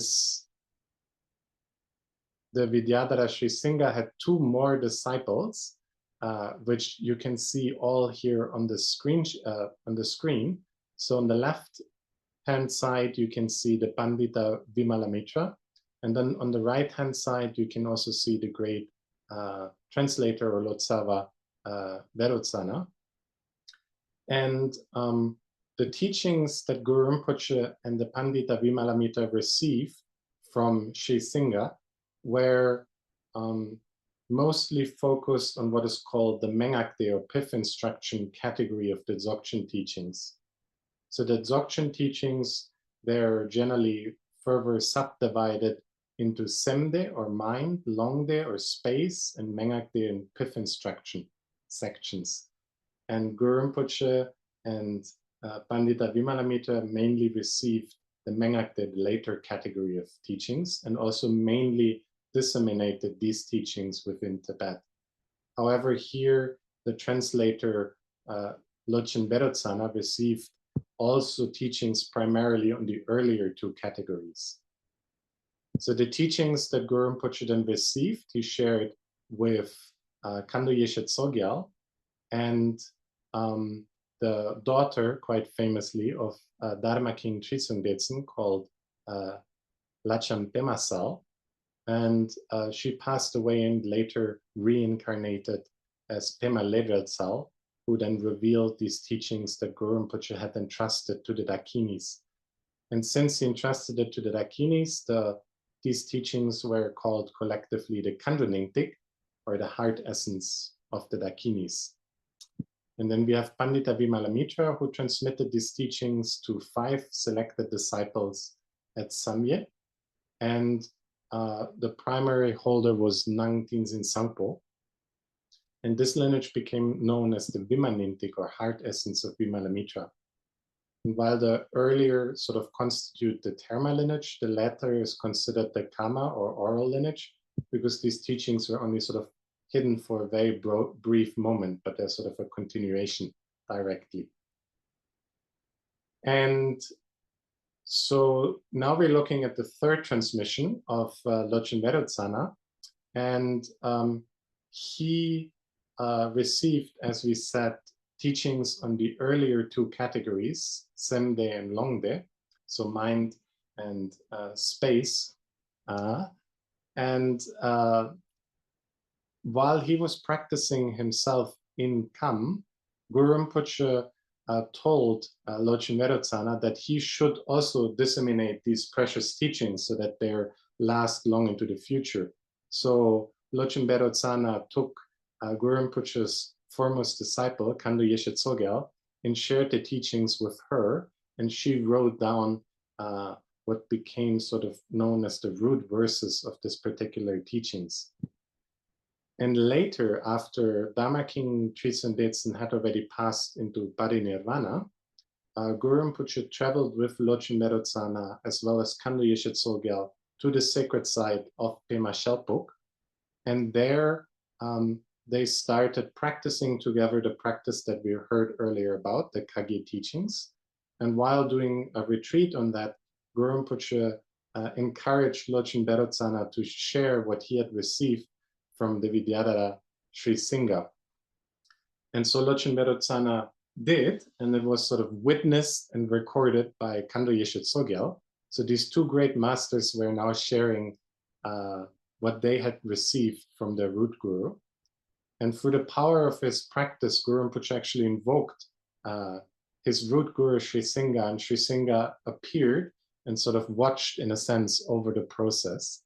Vidyadhara Sri Singha had two more disciples, which you can see all here on the screen. So on the left-hand side, you can see the Pandita Vimalamitra, and then on the right-hand side, you can also see the great translator or Lotsava Verotsana. And the teachings that Guru Rinpoche and the Pandita Vimalamitra received from Sri Singha were mostly focused on what is called the Mengakde or Pith instruction category of the Dzogchen teachings. So the Dzogchen teachings, they're generally further subdivided into Semde or mind, Longde or space, and Mengakde and Pith instruction sections. And Guru Rinpoche and Pandita Vimalamitra mainly received the Mengakde, the later category of teachings, and also mainly disseminated these teachings within Tibet. However, here the translator Lodchen Verotsana received also teachings primarily on the earlier two categories. So the teachings that Guru Rinpoche then received, he shared with Kando Yeshe Tsogyal, and the daughter, quite famously, of Dharma King Trisung Detsen, called Lacham Pemasal. And she passed away and later reincarnated as Pema Ledrelsal, who then revealed these teachings that Guru Rinpoche had entrusted to the Dakinis. And since he entrusted it to the Dakinis, these teachings were called collectively the Kandruningtik, or the heart essence of the Dakinis. And then we have Pandita Vimalamitra, who transmitted these teachings to 5 selected disciples at Samye. And the primary holder was Nang Tinzin Sangpo. And this lineage became known as the Vimanintik, or heart essence of Vimalamitra. And while the earlier sort of constitute the Terma lineage, the latter is considered the Kama or oral lineage, because these teachings were only sort of hidden for a very brief moment, but they're sort of a continuation directly. And so now we're looking at the third transmission of Lodchen Verotsana, and he received, as we said, teachings on the earlier two categories, Semde and Longde, so mind and space. While he was practicing himself in Kham, Guru Rinpoche told Lodchen Verotsana that he should also disseminate these precious teachings so that they last long into the future. So Lodchen Verotsana took Guru Rinpoche's foremost disciple, Kando Yeshe Tsogyal, and shared the teachings with her, and she wrote down what became sort of known as the root verses of this particular teachings. And later, after Dharma King Trisung Detsen had already passed into Parinirvana, Guru Rinpoche traveled with Lodchen Verotsana as well as Kando Yeshe Tsogyal to the sacred site of Pema Shelpuk. And there they started practicing together the practice that we heard earlier about, the Kage teachings. And while doing a retreat on that, Guru Rinpoche encouraged Lodchen Verotsana to share what he had received from the Vidyadhara Sri Singha. And so Lodchen Verotsana did, and it was sort of witnessed and recorded by Kando Yeshe Tsogyal. So these two great masters were now sharing what they had received from their root guru. And through the power of his practice, Guru Rinpoche actually invoked his root guru Sri Singha, and Sri Singha appeared and sort of watched, in a sense, over the process.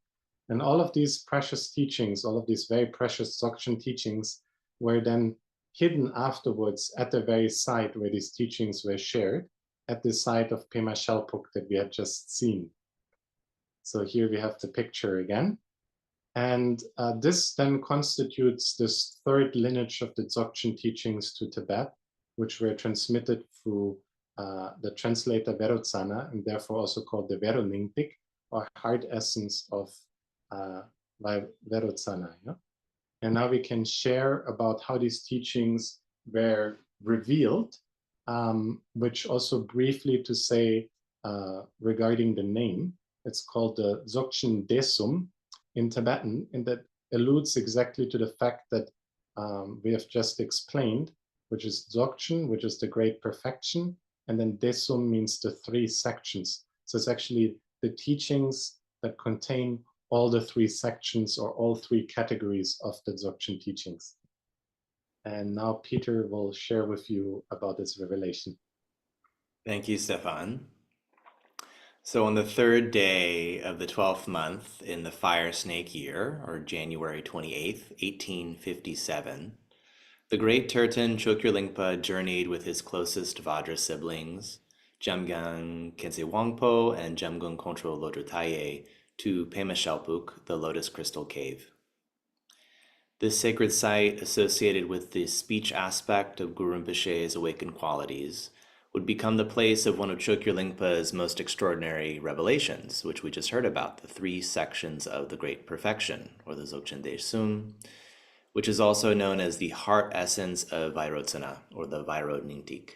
And all of these precious teachings, all of these very precious Dzogchen teachings, were then hidden afterwards at the very site where these teachings were shared, at the site of Pema Shelpuk that we had just seen. So here we have the picture again. And this then constitutes this third lineage of the Dzogchen teachings to Tibet, which were transmitted through the translator Verotsana, and therefore also called the Veroningtik, or heart essence of Vairotsana. Yeah? And now we can share about how these teachings were revealed, which also briefly to say regarding the name. It's called the Dzogchen Desum in Tibetan, and that alludes exactly to the fact that we have just explained, which is Dzogchen, which is the great perfection, and then Desum means the three sections. So it's actually the teachings that contain all the three sections or all three categories of the Dzogchen teachings. And now Peter will share with you about this revelation. Thank you, Stefan. So on the third day of the 12th month in the fire snake year, or January 28th, 1857, the great Terchen Chokgyur Lingpa journeyed with his closest Vajra siblings, Jamyang Khyentse Wangpo and Jamgön Kongtrül Lodrö Thayé, to Pema Shelpuk, the Lotus Crystal Cave. This sacred site, associated with the speech aspect of Guru Rinpoche's awakened qualities, would become the place of one of Chokgyur Lingpa's most extraordinary revelations, which we just heard about, the three sections of the Great Perfection, or the Dzogchen Desum, which is also known as the heart essence of Vairotsana, or the Vairo Nyingtik.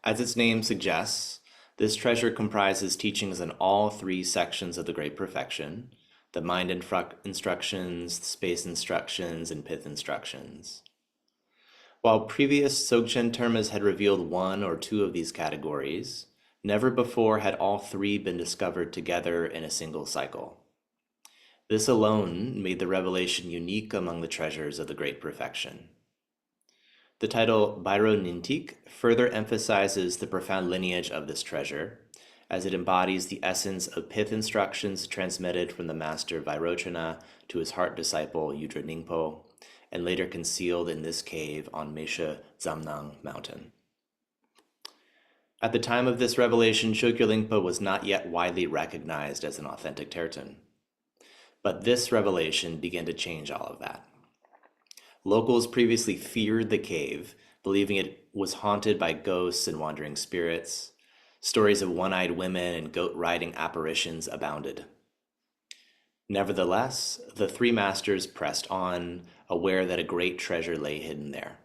As its name suggests, this treasure comprises teachings on all three sections of the Great Perfection, the mind instructions, space instructions, and pith instructions. While previous Dzogchen termas had revealed one or two of these categories, never before had all three been discovered together in a single cycle. This alone made the revelation unique among the treasures of the Great Perfection. The title Vairo Nyingtik further emphasizes the profound lineage of this treasure, as it embodies the essence of pith instructions transmitted from the master Vairochana to his heart disciple Yudra Ningpo, and later concealed in this cave on Mesha Zamnang mountain. At the time of this revelation, Chokgyur Lingpa was not yet widely recognized as an authentic Terchen. But this revelation began to change all of that. Locals previously feared the cave, believing it was haunted by ghosts and wandering spirits. Stories of one-eyed women and goat-riding apparitions abounded. Nevertheless, the three masters pressed on, aware that a great treasure lay hidden there.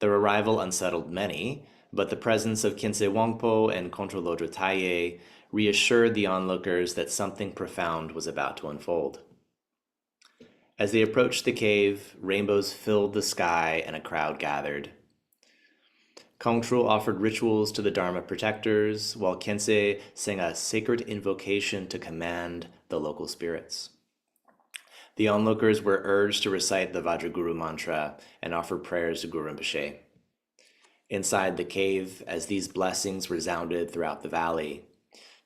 Their arrival unsettled many, but the presence of Khyentse Wangpo and Kongtrül Lodrö Thayé reassured the onlookers that something profound was about to unfold. As they approached the cave, rainbows filled the sky and a crowd gathered. Kongtrül offered rituals to the Dharma protectors, while Khyentse sang a sacred invocation to command the local spirits. The onlookers were urged to recite the Vajraguru mantra and offer prayers to Guru Rinpoche. Inside the cave, as these blessings resounded throughout the valley,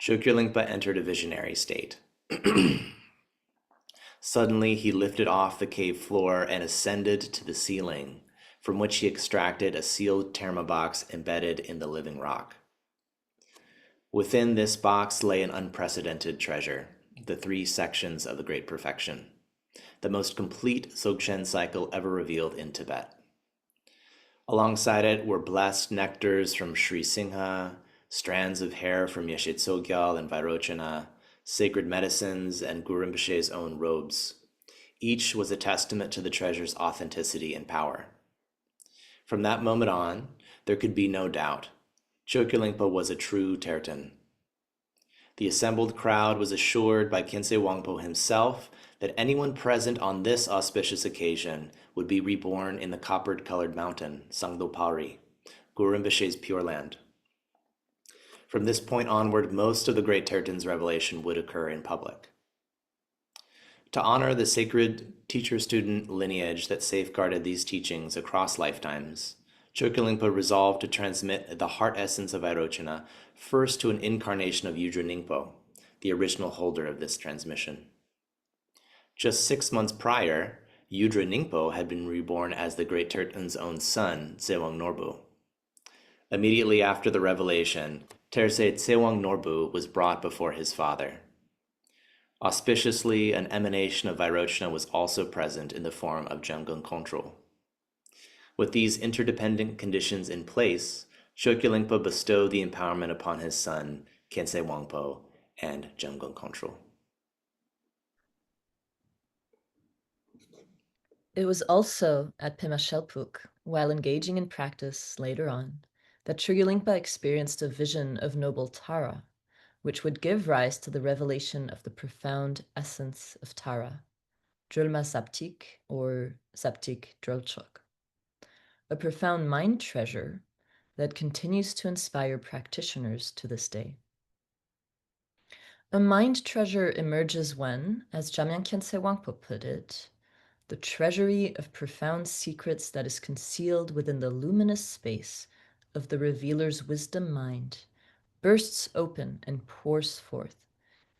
Chokgyur Lingpa entered a visionary state. Suddenly, he lifted off the cave floor and ascended to the ceiling, from which he extracted a sealed terma box embedded in the living rock. Within this box lay an unprecedented treasure, the three sections of the Great Perfection, the most complete Dzogchen cycle ever revealed in Tibet. Alongside it were blessed nectars from Sri Singha, strands of hair from Yeshe Tsogyal and Vairochana, sacred medicines, and Guru Rinpoche's own robes. Each was a testament to the treasure's authenticity and power. From that moment on, there could be no doubt. Chokgyur Lingpa was a true Terchen. The assembled crowd was assured by Khyentse Wangpo himself that anyone present on this auspicious occasion would be reborn in the copper-colored mountain, Sangdo Pari, Guru Rinpoche's Pure Land. From this point onward, most of the great Terchen's revelation would occur in public. To honor the sacred teacher-student lineage that safeguarded these teachings across lifetimes, Chokgyur Lingpa resolved to transmit the heart essence of Vairochana first to an incarnation of Yudra Ningpo, the original holder of this transmission. Just 6 months prior, Yudra Ningpo had been reborn as the great Terchen's own son, Tsewang Norbu. Immediately after the revelation, Terse Tsewang Norbu was brought before his father. Auspiciously, an emanation of Vairochana was also present in the form of Jamgön Kongtrül. With these interdependent conditions in place, Chokgyur Lingpa bestowed the empowerment upon his son, Khyentse Wangpo, and Jamgön Kongtrül. It was also at Pema Shelpuk, while engaging in practice later on, that Chögyür Lingpa experienced a vision of noble Tara, which would give rise to the revelation of the profound essence of Tara, Drölma Saptik or Saptik Drölchok, a profound mind treasure that continues to inspire practitioners to this day. A mind treasure emerges when, as Jamyang Khyentse Wangpo put it, the treasury of profound secrets that is concealed within the luminous space of the revealer's wisdom mind bursts open and pours forth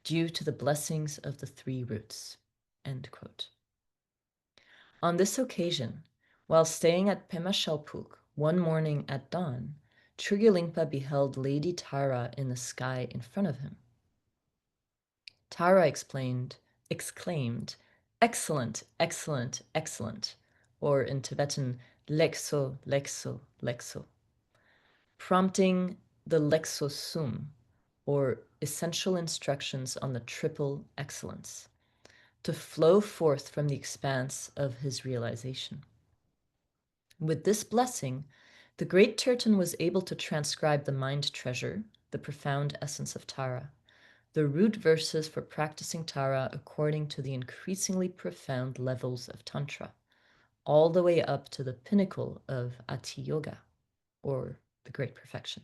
due to the blessings of the three roots. End quote. On this occasion, while staying at Pema Shelpuk one morning at dawn, Chögyür Lingpa beheld Lady Tara in the sky in front of him. Tara exclaimed, "Excellent, excellent, excellent," or in Tibetan, "Lekso, lekso, lekso," prompting the Lekso Sum, or essential instructions on the triple excellence, to flow forth from the expanse of his realization. With this blessing, the great Terchen was able to transcribe the mind treasure, the profound essence of Tara, the root verses for practicing Tara according to the increasingly profound levels of Tantra, all the way up to the pinnacle of Ati Yoga, or the Great Perfection.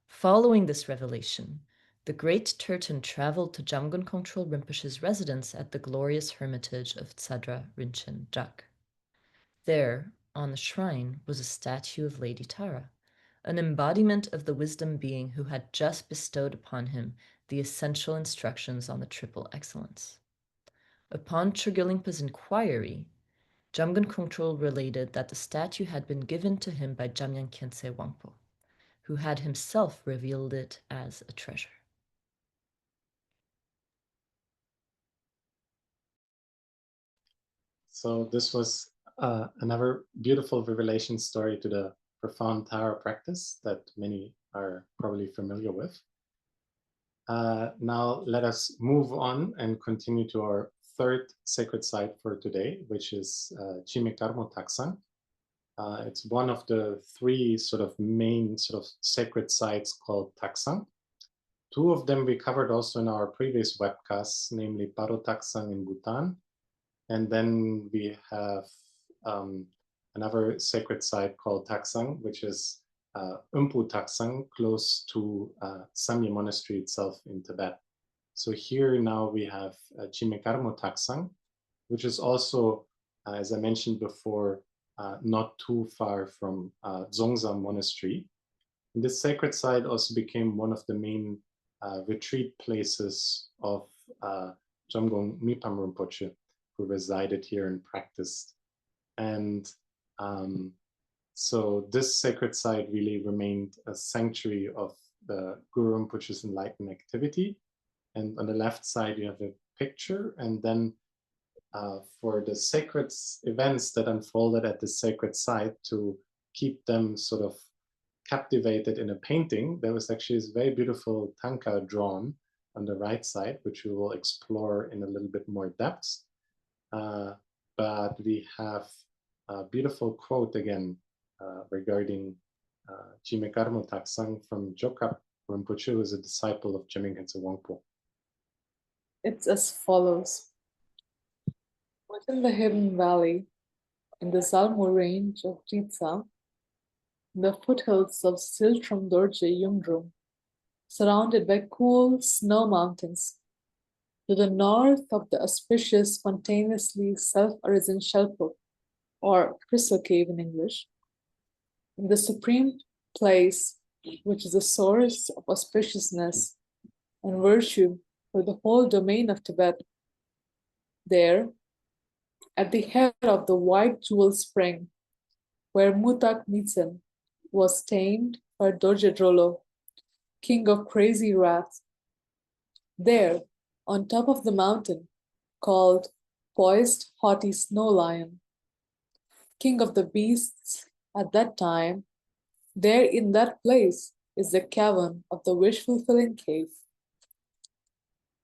Following this revelation, the great Terchen traveled to Jamgön Kongtrül Rinpoche's residence at the glorious hermitage of Tsadra Rinchen Jak. There, on the shrine, was a statue of Lady Tara, an embodiment of the wisdom being who had just bestowed upon him the essential instructions on the triple excellence. Upon Chögyür Lingpa's inquiry, Jamgön Kongtrül related that the statue had been given to him by Jamyang Khyentse Wangpo, who had himself revealed it as a treasure. So this was another beautiful revelation story to the profound Tara practice that many are probably familiar with. Now let us move on and continue to our third sacred site for today, which is Chimekarmo Taksang. It's one of the three sort of main sort of sacred sites called Taksang. Two of them we covered also in our previous webcasts, namely Paro Taksang in Bhutan. And then we have another sacred site called Taksang, which is Umpu Taksang, close to Samye Monastery itself in Tibet. So here now we have Chimekarmo Taksang, which is also, as I mentioned before, not too far from Dzongsa Monastery. And this sacred site also became one of the main retreat places of Jamgön Mipam Rinpoche, who resided here and practiced. And so this sacred site really remained a sanctuary of the Guru Rinpoche's enlightened activity. And on the left side, you have a picture. And then for the sacred events that unfolded at the sacred site, to keep them sort of captivated in a painting, there was actually this very beautiful tanka drawn on the right side, which we will explore in a little bit more depth. But we have a beautiful quote again regarding Chimekarmo Taksang from Jokap Rinpoche, who is a disciple of Jamyang Khyentse Wangpo. It's as follows. Within the hidden valley, in the Zalmo range of Ritsa, in the foothills of Siltrum Dorje Yungdrum, surrounded by cool snow mountains, to the north of the auspicious, spontaneously self-arisen Shelpuk, or Crystal Cave in English, in the supreme place which is the source of auspiciousness and virtue for the whole domain of Tibet, there, at the head of the white jewel spring, where Mutak Nitsen was tamed by Dorje Drolo, king of crazy wrath, there, on top of the mountain, called poised haughty snow lion, king of the beasts at that time, there in that place is the cavern of the wish-fulfilling cave.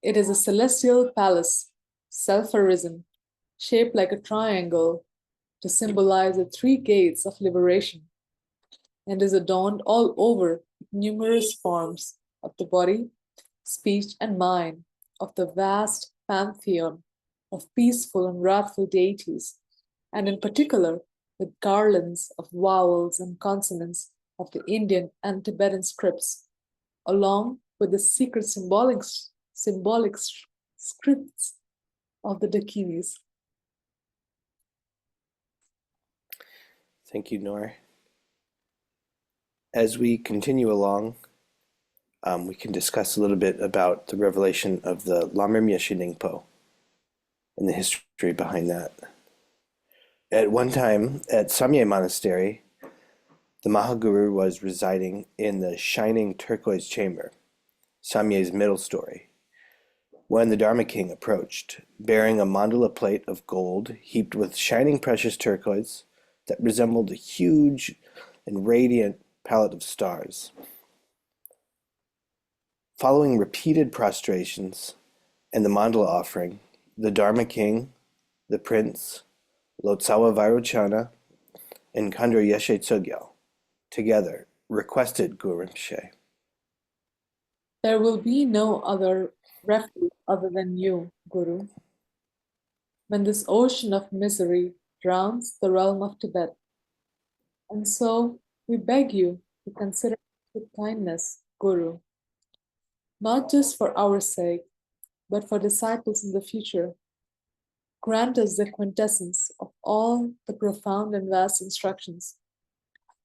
It is a celestial palace, self-arisen, shaped like a triangle to symbolize the three gates of liberation, and is adorned all over with numerous forms of the body, speech, and mind of the vast pantheon of peaceful and wrathful deities, and in particular with garlands of vowels and consonants of the Indian and Tibetan scripts, along with the secret symbolic scripts of the Dakinis. Thank you, Nor. As we continue along, we can discuss a little bit about the revelation of the Lamrim Yeshe Ningpo and the history behind that. At one time, at Samye Monastery, the Mahaguru was residing in the shining turquoise chamber, Samye's middle story, when the Dharma King approached, bearing a mandala plate of gold heaped with shining precious turquoise that resembled a huge and radiant palette of stars. Following repeated prostrations and the mandala offering, the Dharma King, the Prince, Lotsawa Vairochana, and Khandro Yeshe Tsogyal together requested Guru Rinpoche. There will be no other refuge other than you, Guru, when this ocean of misery drowns the realm of Tibet. And so we beg you to consider with kindness, Guru, not just for our sake, but for disciples in the future. Grant us the quintessence of all the profound and vast instructions,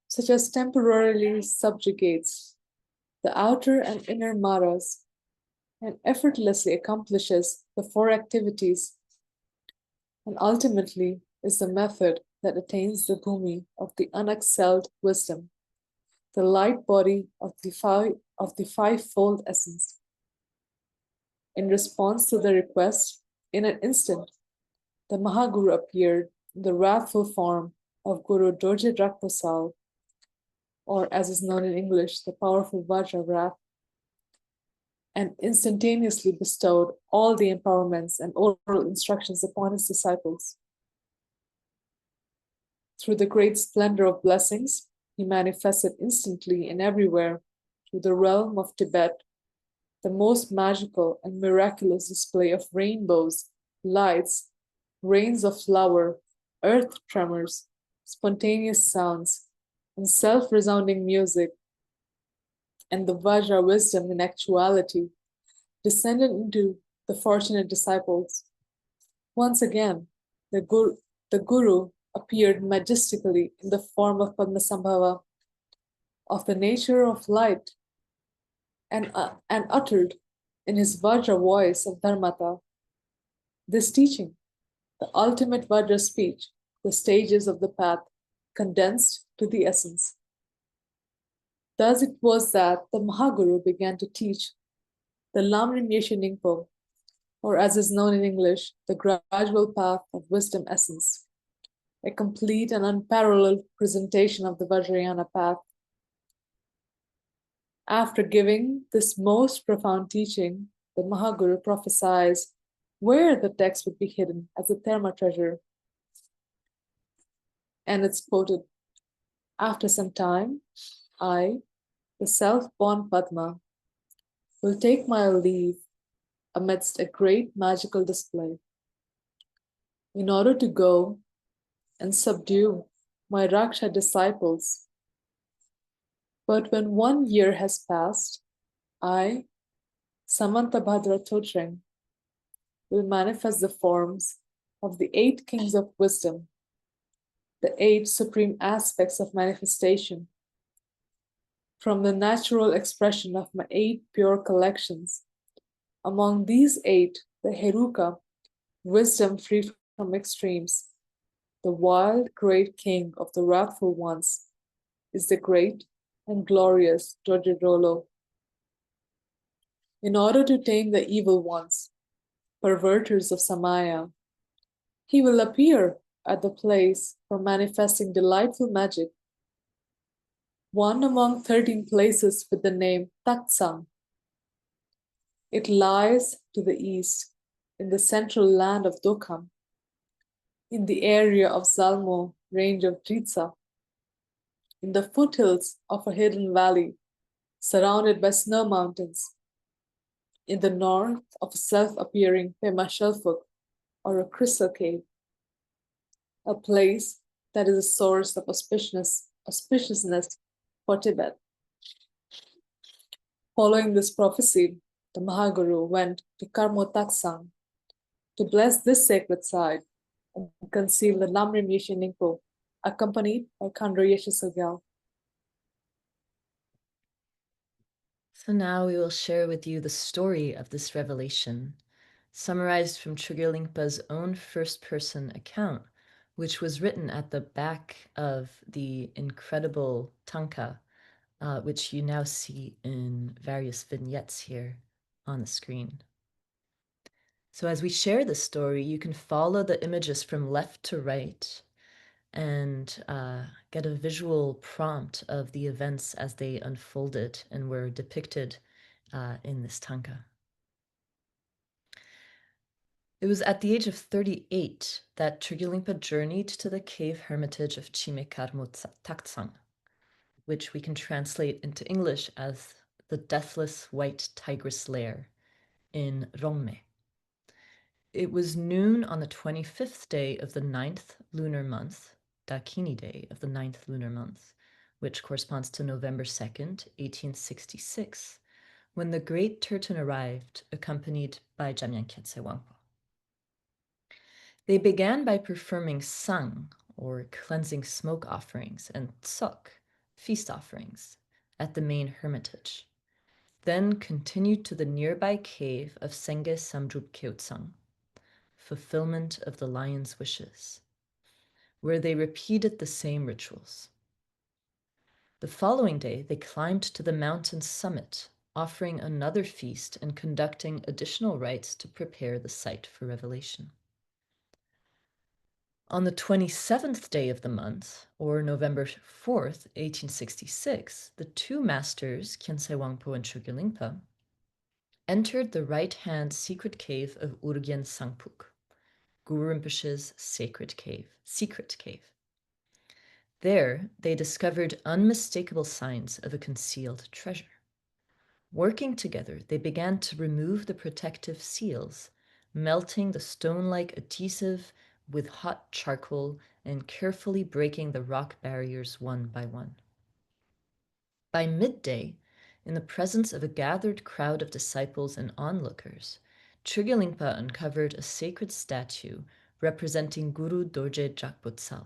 such as temporarily subjugates the outer and inner maras, and effortlessly accomplishes the four activities, and ultimately is the method that attains the bhumi of the unexcelled wisdom, the light body of the fivefold essence. In response to the request, in an instant, the Mahaguru appeared in the wrathful form of Guru Dorje Drakpasal, or as is known in English, the powerful Vajra Wrath, and instantaneously bestowed all the empowerments and oral instructions upon his disciples. Through the great splendor of blessings, he manifested instantly and everywhere through the realm of Tibet, the most magical and miraculous display of rainbows, lights, rains of flower, earth tremors, spontaneous sounds, and self-resounding music, and the Vajra wisdom in actuality descended into the fortunate disciples. Once again, the Guru appeared majestically in the form of Padmasambhava, of the nature of light, and uttered in his Vajra voice of Dharmata this teaching, the ultimate Vajra speech, the stages of the path condensed to the essence. Thus it was that the Mahaguru began to teach the Lamrim Yeshe Ningpo, or as is known in English, the gradual path of wisdom essence, a complete and unparalleled presentation of the Vajrayana path. After giving this most profound teaching, the Mahaguru prophesies where the text would be hidden as a Dharma treasure. And it's quoted, "After some time, I, the self-born Padma, will take my leave amidst a great magical display, in order to go and subdue my Raksha disciples. But when 1 year has passed, I, Samantabhadra Totreng, will manifest the forms of the 8 kings of wisdom, the 8 supreme aspects of manifestation, from the natural expression of my 8 pure collections. Among these 8, the Heruka, wisdom free from extremes, the wild great king of the wrathful ones, is the great and glorious Dorje Rolo. In order to tame the evil ones, perverters of Samaya, he will appear at the place for manifesting delightful magic, one among 13 places with the name Tatsang. It lies to the east, in the central land of Dokham, in the area of Zalmo range of Dritsa, in the foothills of a hidden valley surrounded by snow mountains, in the north of a self-appearing Pema Shelfuk or a crystal cave, a place that is a source of auspiciousness for Tibet. Following this prophecy, the Mahaguru went to Karmo Taksang to bless this sacred site and conceal the Namrim Yeshe Ningpo, accompanied by Khandro Yeshe Sogyal. So now we will share with you the story of this revelation, summarized from Chokgyur Lingpa's own first-person account, which was written at the back of the incredible tanka, which you now see in various vignettes here on the screen. So as we share this story, you can follow the images from left to right and get a visual prompt of the events as they unfolded and were depicted in this tanka. It was at the age of 38 that Chokgyur Lingpa journeyed to the cave hermitage of Chime Karmo Taksang, which we can translate into English as the deathless white tigress lair in Rongme. It was noon on the 25th day of the 9th lunar month, Dakini day of the 9th lunar month, which corresponds to November 2nd, 1866, when the great Terchen arrived, accompanied by Jamyang Khyentse Wangpo. They began by performing sang, or cleansing smoke offerings, and tsok, feast offerings, at the main hermitage, then continued to the nearby cave of Senge Samdrup Kyotsang, fulfillment of the lion's wishes, where they repeated the same rituals. The following day, they climbed to the mountain's summit, offering another feast and conducting additional rites to prepare the site for revelation. On the 27th day of the month, or November 4th, 1866, the two masters, Khyentse Wangpo and Chokgyur Lingpa, entered the right-hand secret cave of Urgyen Sangpuk, Guru Rinpoche's secret cave. There, they discovered unmistakable signs of a concealed treasure. Working together, they began to remove the protective seals, melting the stone-like adhesive with hot charcoal and carefully breaking the rock barriers one by one. By midday, in the presence of a gathered crowd of disciples and onlookers, Chokgyur Lingpa uncovered a sacred statue representing Guru Dorje Jakbotsal,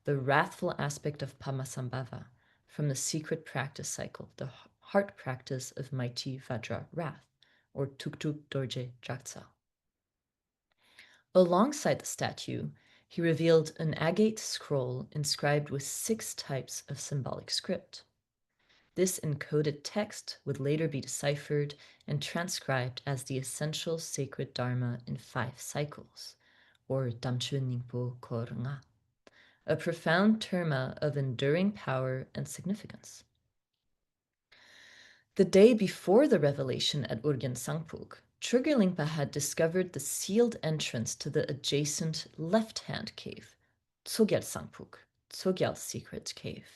the wrathful aspect of Pamasambhava, from the secret practice cycle, the heart practice of Mighty Vajra Wrath, or Tuktuk Dorje Jaktsal. Alongside the statue, he revealed an agate scroll inscribed with 6 types of symbolic script. This encoded text would later be deciphered and transcribed as the essential sacred dharma in 5 cycles, or Damchön Ningpo Kor Nga, a profound terma of enduring power and significance. The day before the revelation at Urgyen Sangpuk, Chokgyur Lingpa had discovered the sealed entrance to the adjacent left-hand cave, Tsogyal Sangpuk, Tsogyal's secret cave.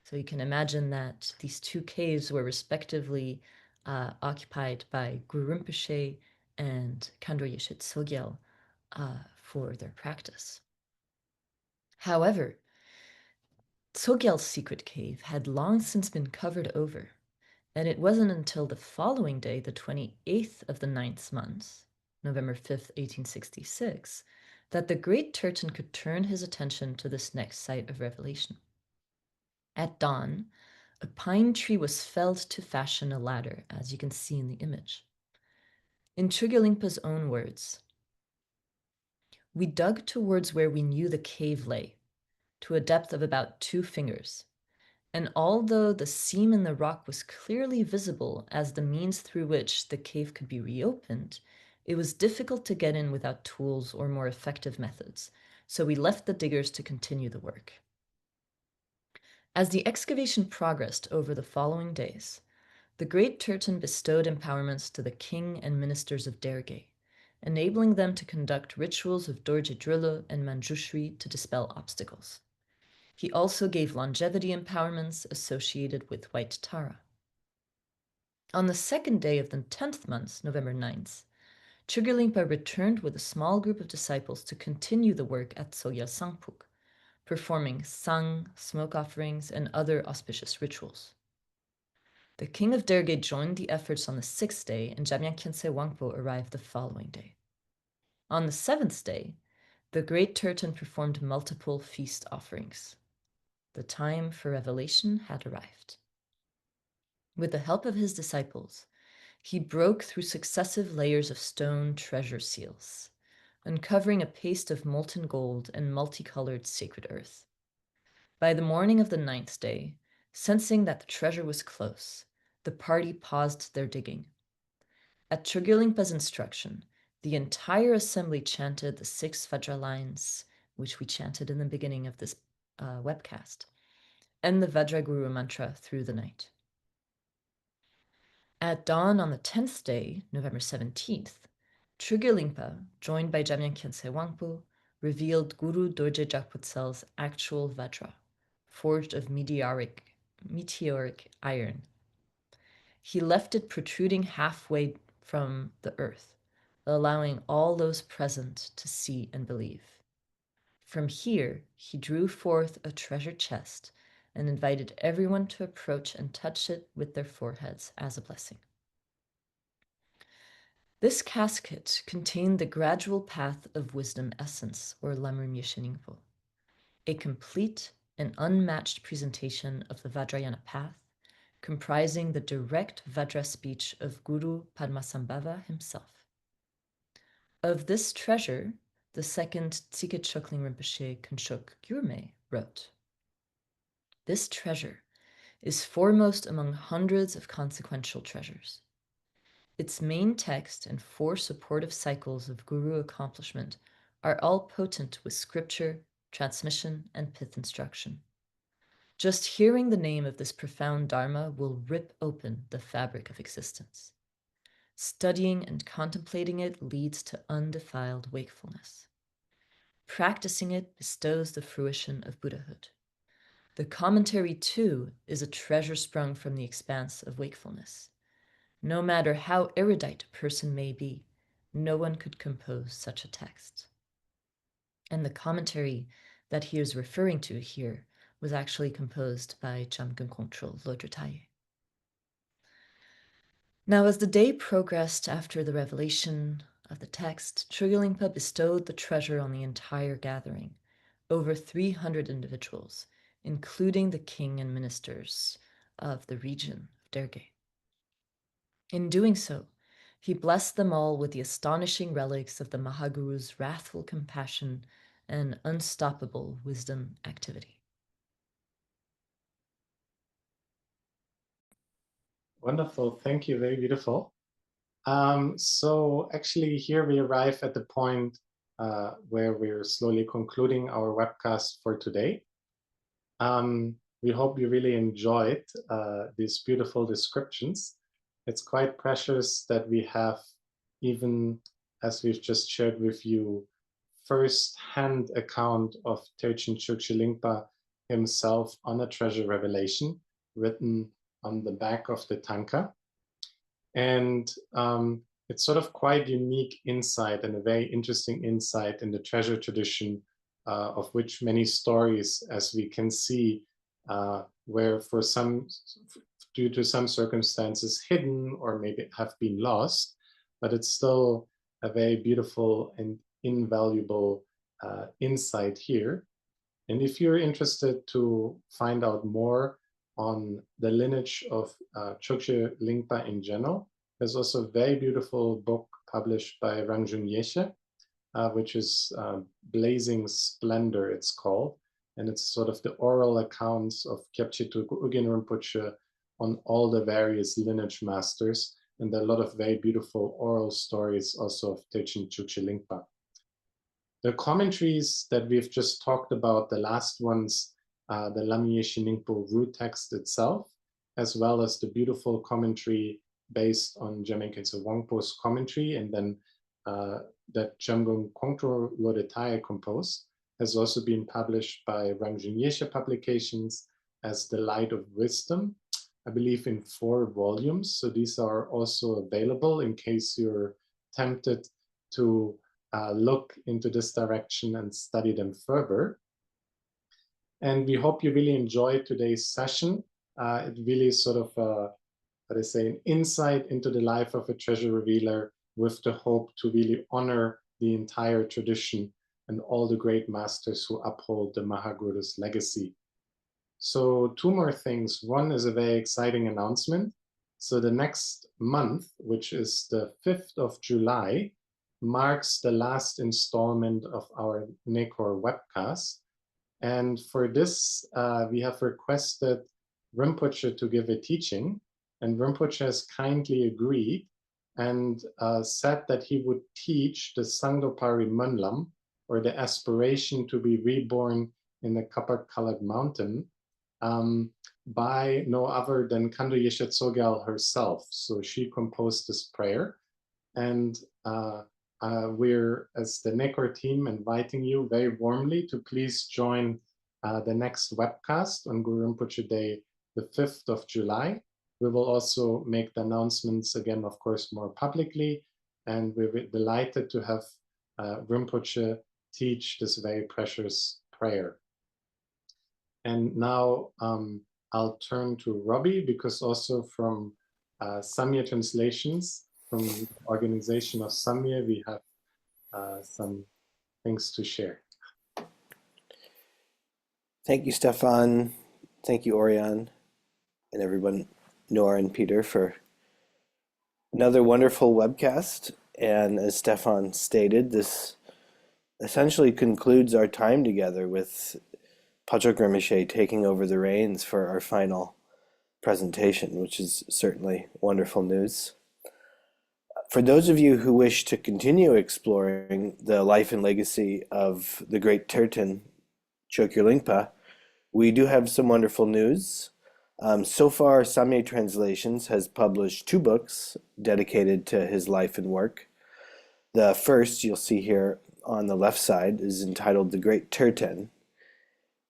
So you can imagine that these 2 caves were respectively occupied by Guru Rinpoche and Khandro Yeshe Tsogyal for their practice. However, Tsogyal's secret cave had long since been covered over, and it wasn't until the following day, the 28th of the 9th month, November 5th, 1866, that the great Terchen could turn his attention to this next site of revelation. At dawn, a pine tree was felled to fashion a ladder, as you can see in the image. In Chokgyur Lingpa's own words, "We dug towards where we knew the cave lay, to a depth of about 2 fingers. And although the seam in the rock was clearly visible as the means through which the cave could be reopened, it was difficult to get in without tools or more effective methods, so we left the diggers to continue the work." As the excavation progressed over the following days, the great Terchen bestowed empowerments to the king and ministers of Derge, enabling them to conduct rituals of Dorje Drilo and Manjushri to dispel obstacles. He also gave longevity empowerments associated with white Tara. On the second day of the 10th month, November 9th, Chokgyur Lingpa returned with a small group of disciples to continue the work at Sogyal Sangpuk, performing sang, smoke offerings, and other auspicious rituals. The king of Derge joined the efforts on the 6th day, and Jamyang Khyentse Wangpo arrived the following day. On the 7th day, the great Terchen performed multiple feast offerings. The time for revelation had arrived. With the help of his disciples, he broke through successive layers of stone treasure seals, uncovering a paste of molten gold and multicolored sacred earth. By the morning of the 9th day, sensing that the treasure was close, the party paused their digging. At Chokgyur Lingpa's instruction, the entire assembly chanted the 6 Vajra lines, which we chanted in the beginning of this webcast, and the Vajraguru mantra through the night. At dawn on the 10th day, November 17th, Chokgyur Lingpa, joined by Jamyang Khyentse Wangpo, revealed Guru Dorje Jakputsel's actual Vajra, forged of meteoric iron. He left it protruding halfway from the earth, allowing all those present to see and believe. From here, he drew forth a treasure chest and invited everyone to approach and touch it with their foreheads as a blessing. This casket contained the gradual path of wisdom essence, or Lamrim Yesheningpo, a complete and unmatched presentation of the Vajrayana path, comprising the direct Vajra speech of Guru Padmasambhava himself. Of this treasure, the second Tsikhe Chokling Rinpoche Kanshok Gyurme wrote, "This treasure is foremost among hundreds of consequential treasures. Its main text and 4 supportive cycles of Guru accomplishment are all potent with scripture, transmission, and pith instruction. Just hearing the name of this profound Dharma will rip open the fabric of existence. Studying and contemplating it leads to undefiled wakefulness. Practicing it bestows the fruition of Buddhahood. The commentary, too, is a treasure sprung from the expanse of wakefulness. No matter how erudite a person may be, no one could compose such a text." And the commentary that he is referring to here was actually composed by Jamgön Kongtrül, Lodrö Thayé. Now, as the day progressed after the revelation of the text, Chokgyur Lingpa bestowed the treasure on the entire gathering, over 300 individuals, including the king and ministers of the region of Derge. In doing so, he blessed them all with the astonishing relics of the Mahaguru's wrathful compassion and unstoppable wisdom activity. Wonderful, thank you, very beautiful. So actually here we arrive at the point where we're slowly concluding our webcast for today. We hope you really enjoyed these beautiful descriptions. It's quite precious that we have, even as we've just shared with you, first-hand account of Terchen Chokgyur Lingpa himself on a treasure revelation written on the back of the tanka. And it's sort of quite unique insight and a very interesting insight in the treasure tradition, of which many stories, as we can see, were due to some circumstances hidden or maybe have been lost, but it's still a very beautiful and invaluable insight here. And if you're interested to find out more on the lineage of Chokgyur Lingpa in general, there's also a very beautiful book published by Rangjung Yeshe, which is Blazing Splendor, it's called. And it's sort of the oral accounts of Kyabche Ugin Rinpoche on all the various lineage masters. And there are a lot of very beautiful oral stories also of Terchen Chokgyur Lingpa. The commentaries that we've just talked about, the last ones, the Lamrim Yesheningpo root text itself, as well as the beautiful commentary based on Jamyang Khyentse Wangpo's commentary, and then that Jamgön Kongtrül Lodrö Thayé composed has also been published by Rangjin Publications as The Light of Wisdom, I believe in 4 volumes. So these are also available in case you're tempted to look into this direction and study them further. And we hope you really enjoyed today's session. It really is sort of an insight into the life of a treasure revealer with the hope to really honor the entire tradition and all the great masters who uphold the Mahaguru's legacy. So 2 more things. One is a very exciting announcement. So the next month, which is the 5th of July, marks the last installment of our Nekor webcast. And for this, we have requested Rinpoche to give a teaching, and Rinpoche has kindly agreed and said that he would teach the Sangdopari Munlam, or the aspiration to be reborn in the copper-colored mountain, by no other than Kando Yeshe Tsogyal herself. So she composed this prayer, and we're, as the Nekor team, inviting you very warmly to please join the next webcast on Guru Rinpoche Day, the 5th of July. We will also make the announcements again, of course, more publicly, and we're delighted to have Rinpoche teach this very precious prayer. And now I'll turn to Robbie, because also from Samye Translations, from the organization of Samye, we have some things to share. Thank you, Stefan. Thank you, Orion, and everyone, Nora and Peter, for another wonderful webcast. And as Stefan stated, this essentially concludes our time together, with Patrick Rinpoche taking over the reins for our final presentation, which is certainly wonderful news. For those of you who wish to continue exploring the life and legacy of the great Terchen, Chokgyur Lingpa, we do have some wonderful news. So far, Samye Translations has published 2 books dedicated to his life and work. The first, you'll see here on the left side, is entitled The Great Terchen,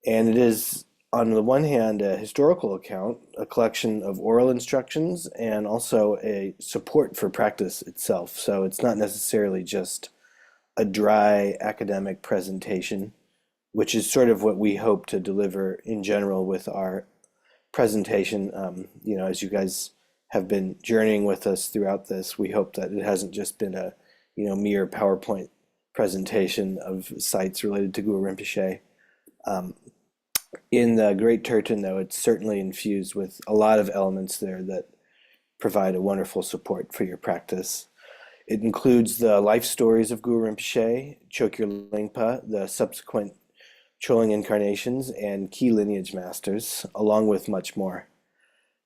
and it is, on the one hand, a historical account, a collection of oral instructions, and also a support for practice itself. So it's not necessarily just a dry academic presentation, which is sort of what we hope to deliver in general with our presentation. As you guys have been journeying with us throughout this, we hope that it hasn't just been a mere PowerPoint presentation of sites related to Guru Rinpoche. In the Great Terchen, though, it's certainly infused with a lot of elements there that provide a wonderful support for your practice. It includes the life stories of Guru Rinpoche, Chokgyur Lingpa, the subsequent Choling incarnations, and key lineage masters, along with much more.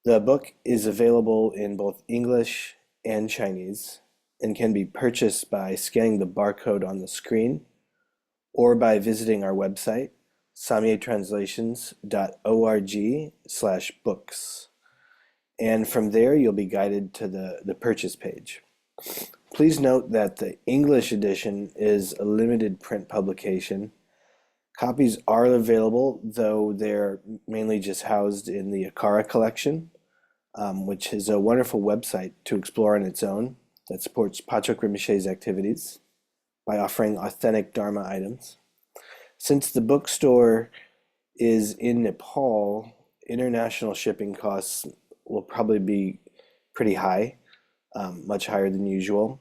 The book is available in both English and Chinese, and can be purchased by scanning the barcode on the screen, or by visiting our website, samyetranslations.org/books. And from there, you'll be guided to the purchase page. Please note that the English edition is a limited print publication. Copies are available, though they're mainly just housed in the Akara collection, which is a wonderful website to explore on its own that supports Patrick Rinpoche's activities by offering authentic Dharma items. Since the bookstore is in Nepal, international shipping costs will probably be pretty high, much higher than usual.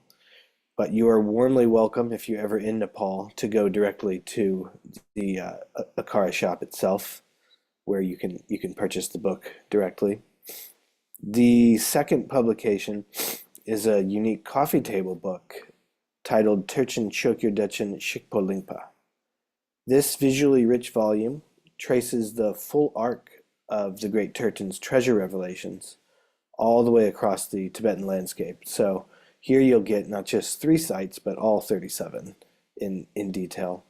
But you are warmly welcome, if you're ever in Nepal, to go directly to the Akara shop itself, where you can purchase the book directly. The second publication is a unique coffee table book titled Terchen Chokgyur Dechen Zhikpo Lingpa. This visually rich volume traces the full arc of the Great Terchen's treasure revelations all the way across the Tibetan landscape. So here you'll get not just 3 sites, but all 37 in detail.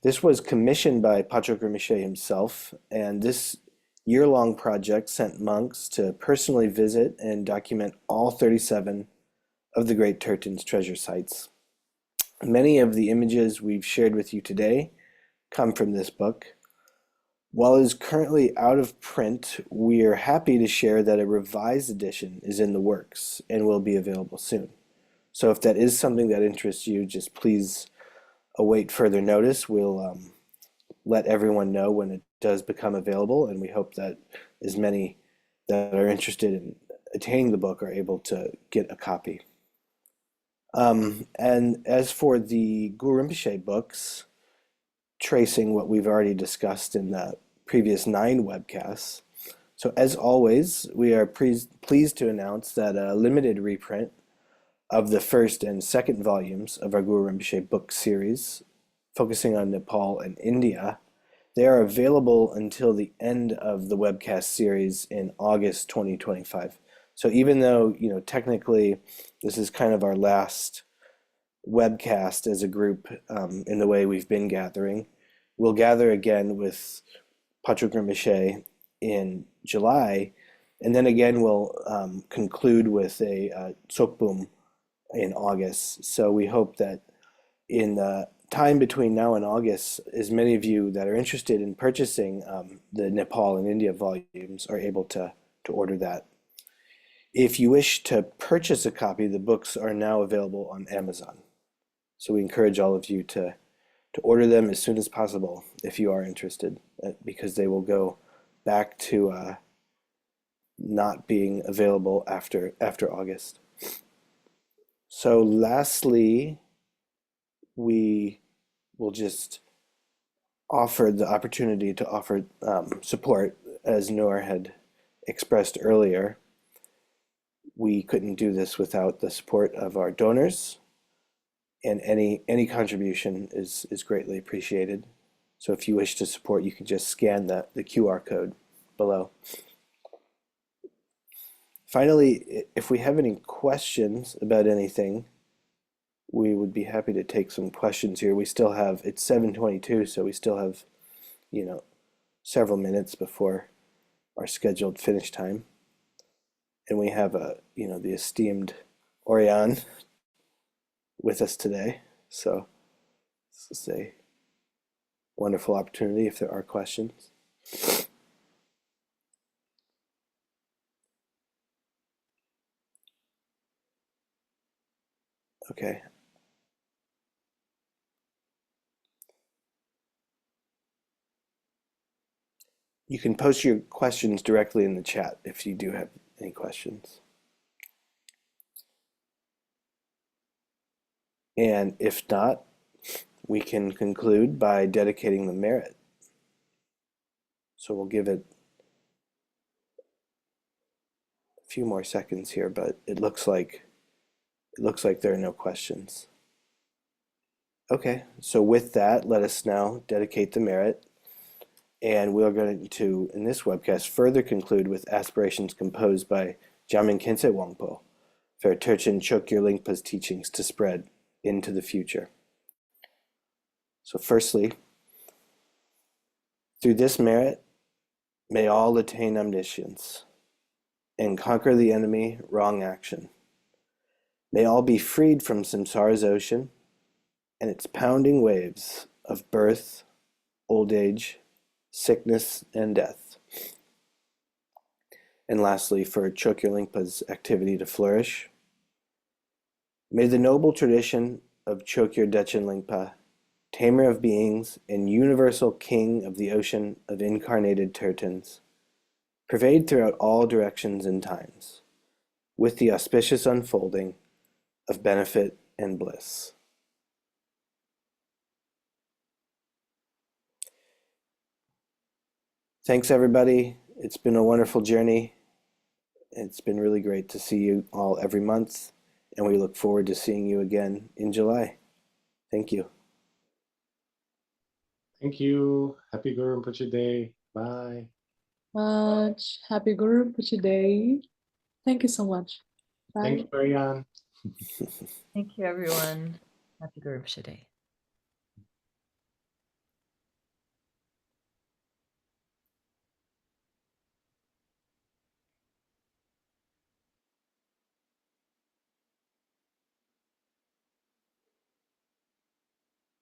This was commissioned by Patrick Rinpoche himself, and this year-long project sent monks to personally visit and document all 37 of the Great Terchen's treasure sites. Many of the images we've shared with you today come from this book. While it is currently out of print, we are happy to share that a revised edition is in the works and will be available soon. So if that is something that interests you, just please await further notice. We'll let everyone know when it does become available, and we hope that as many that are interested in attaining the book are able to get a copy. And as for the Guru Rinpoche books, tracing what we've already discussed in the previous 9 webcasts. So as always, we are pleased to announce that a limited reprint of the first and second volumes of our Guru Rinpoche book series, focusing on Nepal and India, they are available until the end of the webcast series in August 2025. So even though, technically this is kind of our last webcast as a group in the way we've been gathering, we'll gather again with Patrick Rinpoche in July, and then again we'll conclude with a Tsokbum in August. So we hope that in the time between now and August, as many of you that are interested in purchasing the Nepal and India volumes are able to order that. If you wish to purchase a copy, the books are now available on Amazon. So we encourage all of you to order them as soon as possible if you are interested, because they will go back to not being available after August. So lastly, we will just offer the opportunity to offer support, as Noor had expressed earlier. We couldn't do this without the support of our donors, and any contribution is greatly appreciated. So if you wish to support, you can just scan the QR code below. Finally, if we have any questions about anything, we would be happy to take some questions here. We still have, it's 7:22, so we still have, several minutes before our scheduled finish time. And we have the esteemed Orion with us today. So this is a wonderful opportunity if there are questions. Okay. You can post your questions directly in the chat if you do have any questions. And if not, we can conclude by dedicating the merit. So we'll give it a few more seconds here, but it looks like there are no questions. Okay, so with that, let us now dedicate the merit. And we are going to, in this webcast, further conclude with aspirations composed by Jamyang Khyentse Wangpo for Terchen Chokgyur Lingpa's teachings to spread into the future. So firstly, through this merit, may all attain omniscience and conquer the enemy, wrong action. May all be freed from samsara's ocean and its pounding waves of birth, old age, sickness, and death. And lastly, for Chokgyur Lingpa's activity to flourish, may the noble tradition of Chokgyur Dechen Lingpa, tamer of beings and universal king of the ocean of incarnated Tertens, pervade throughout all directions and times, with the auspicious unfolding of benefit and bliss. Thanks, everybody. It's been a wonderful journey. It's been really great to see you all every month, and we look forward to seeing you again in July. Thank you. Thank you. Happy Guru Rinpoche Day. Bye. Much happy Guru Rinpoche Day. Thank you so much. Bye. Thank you, Ariane. Thank you, everyone. Happy Guru Rinpoche Day.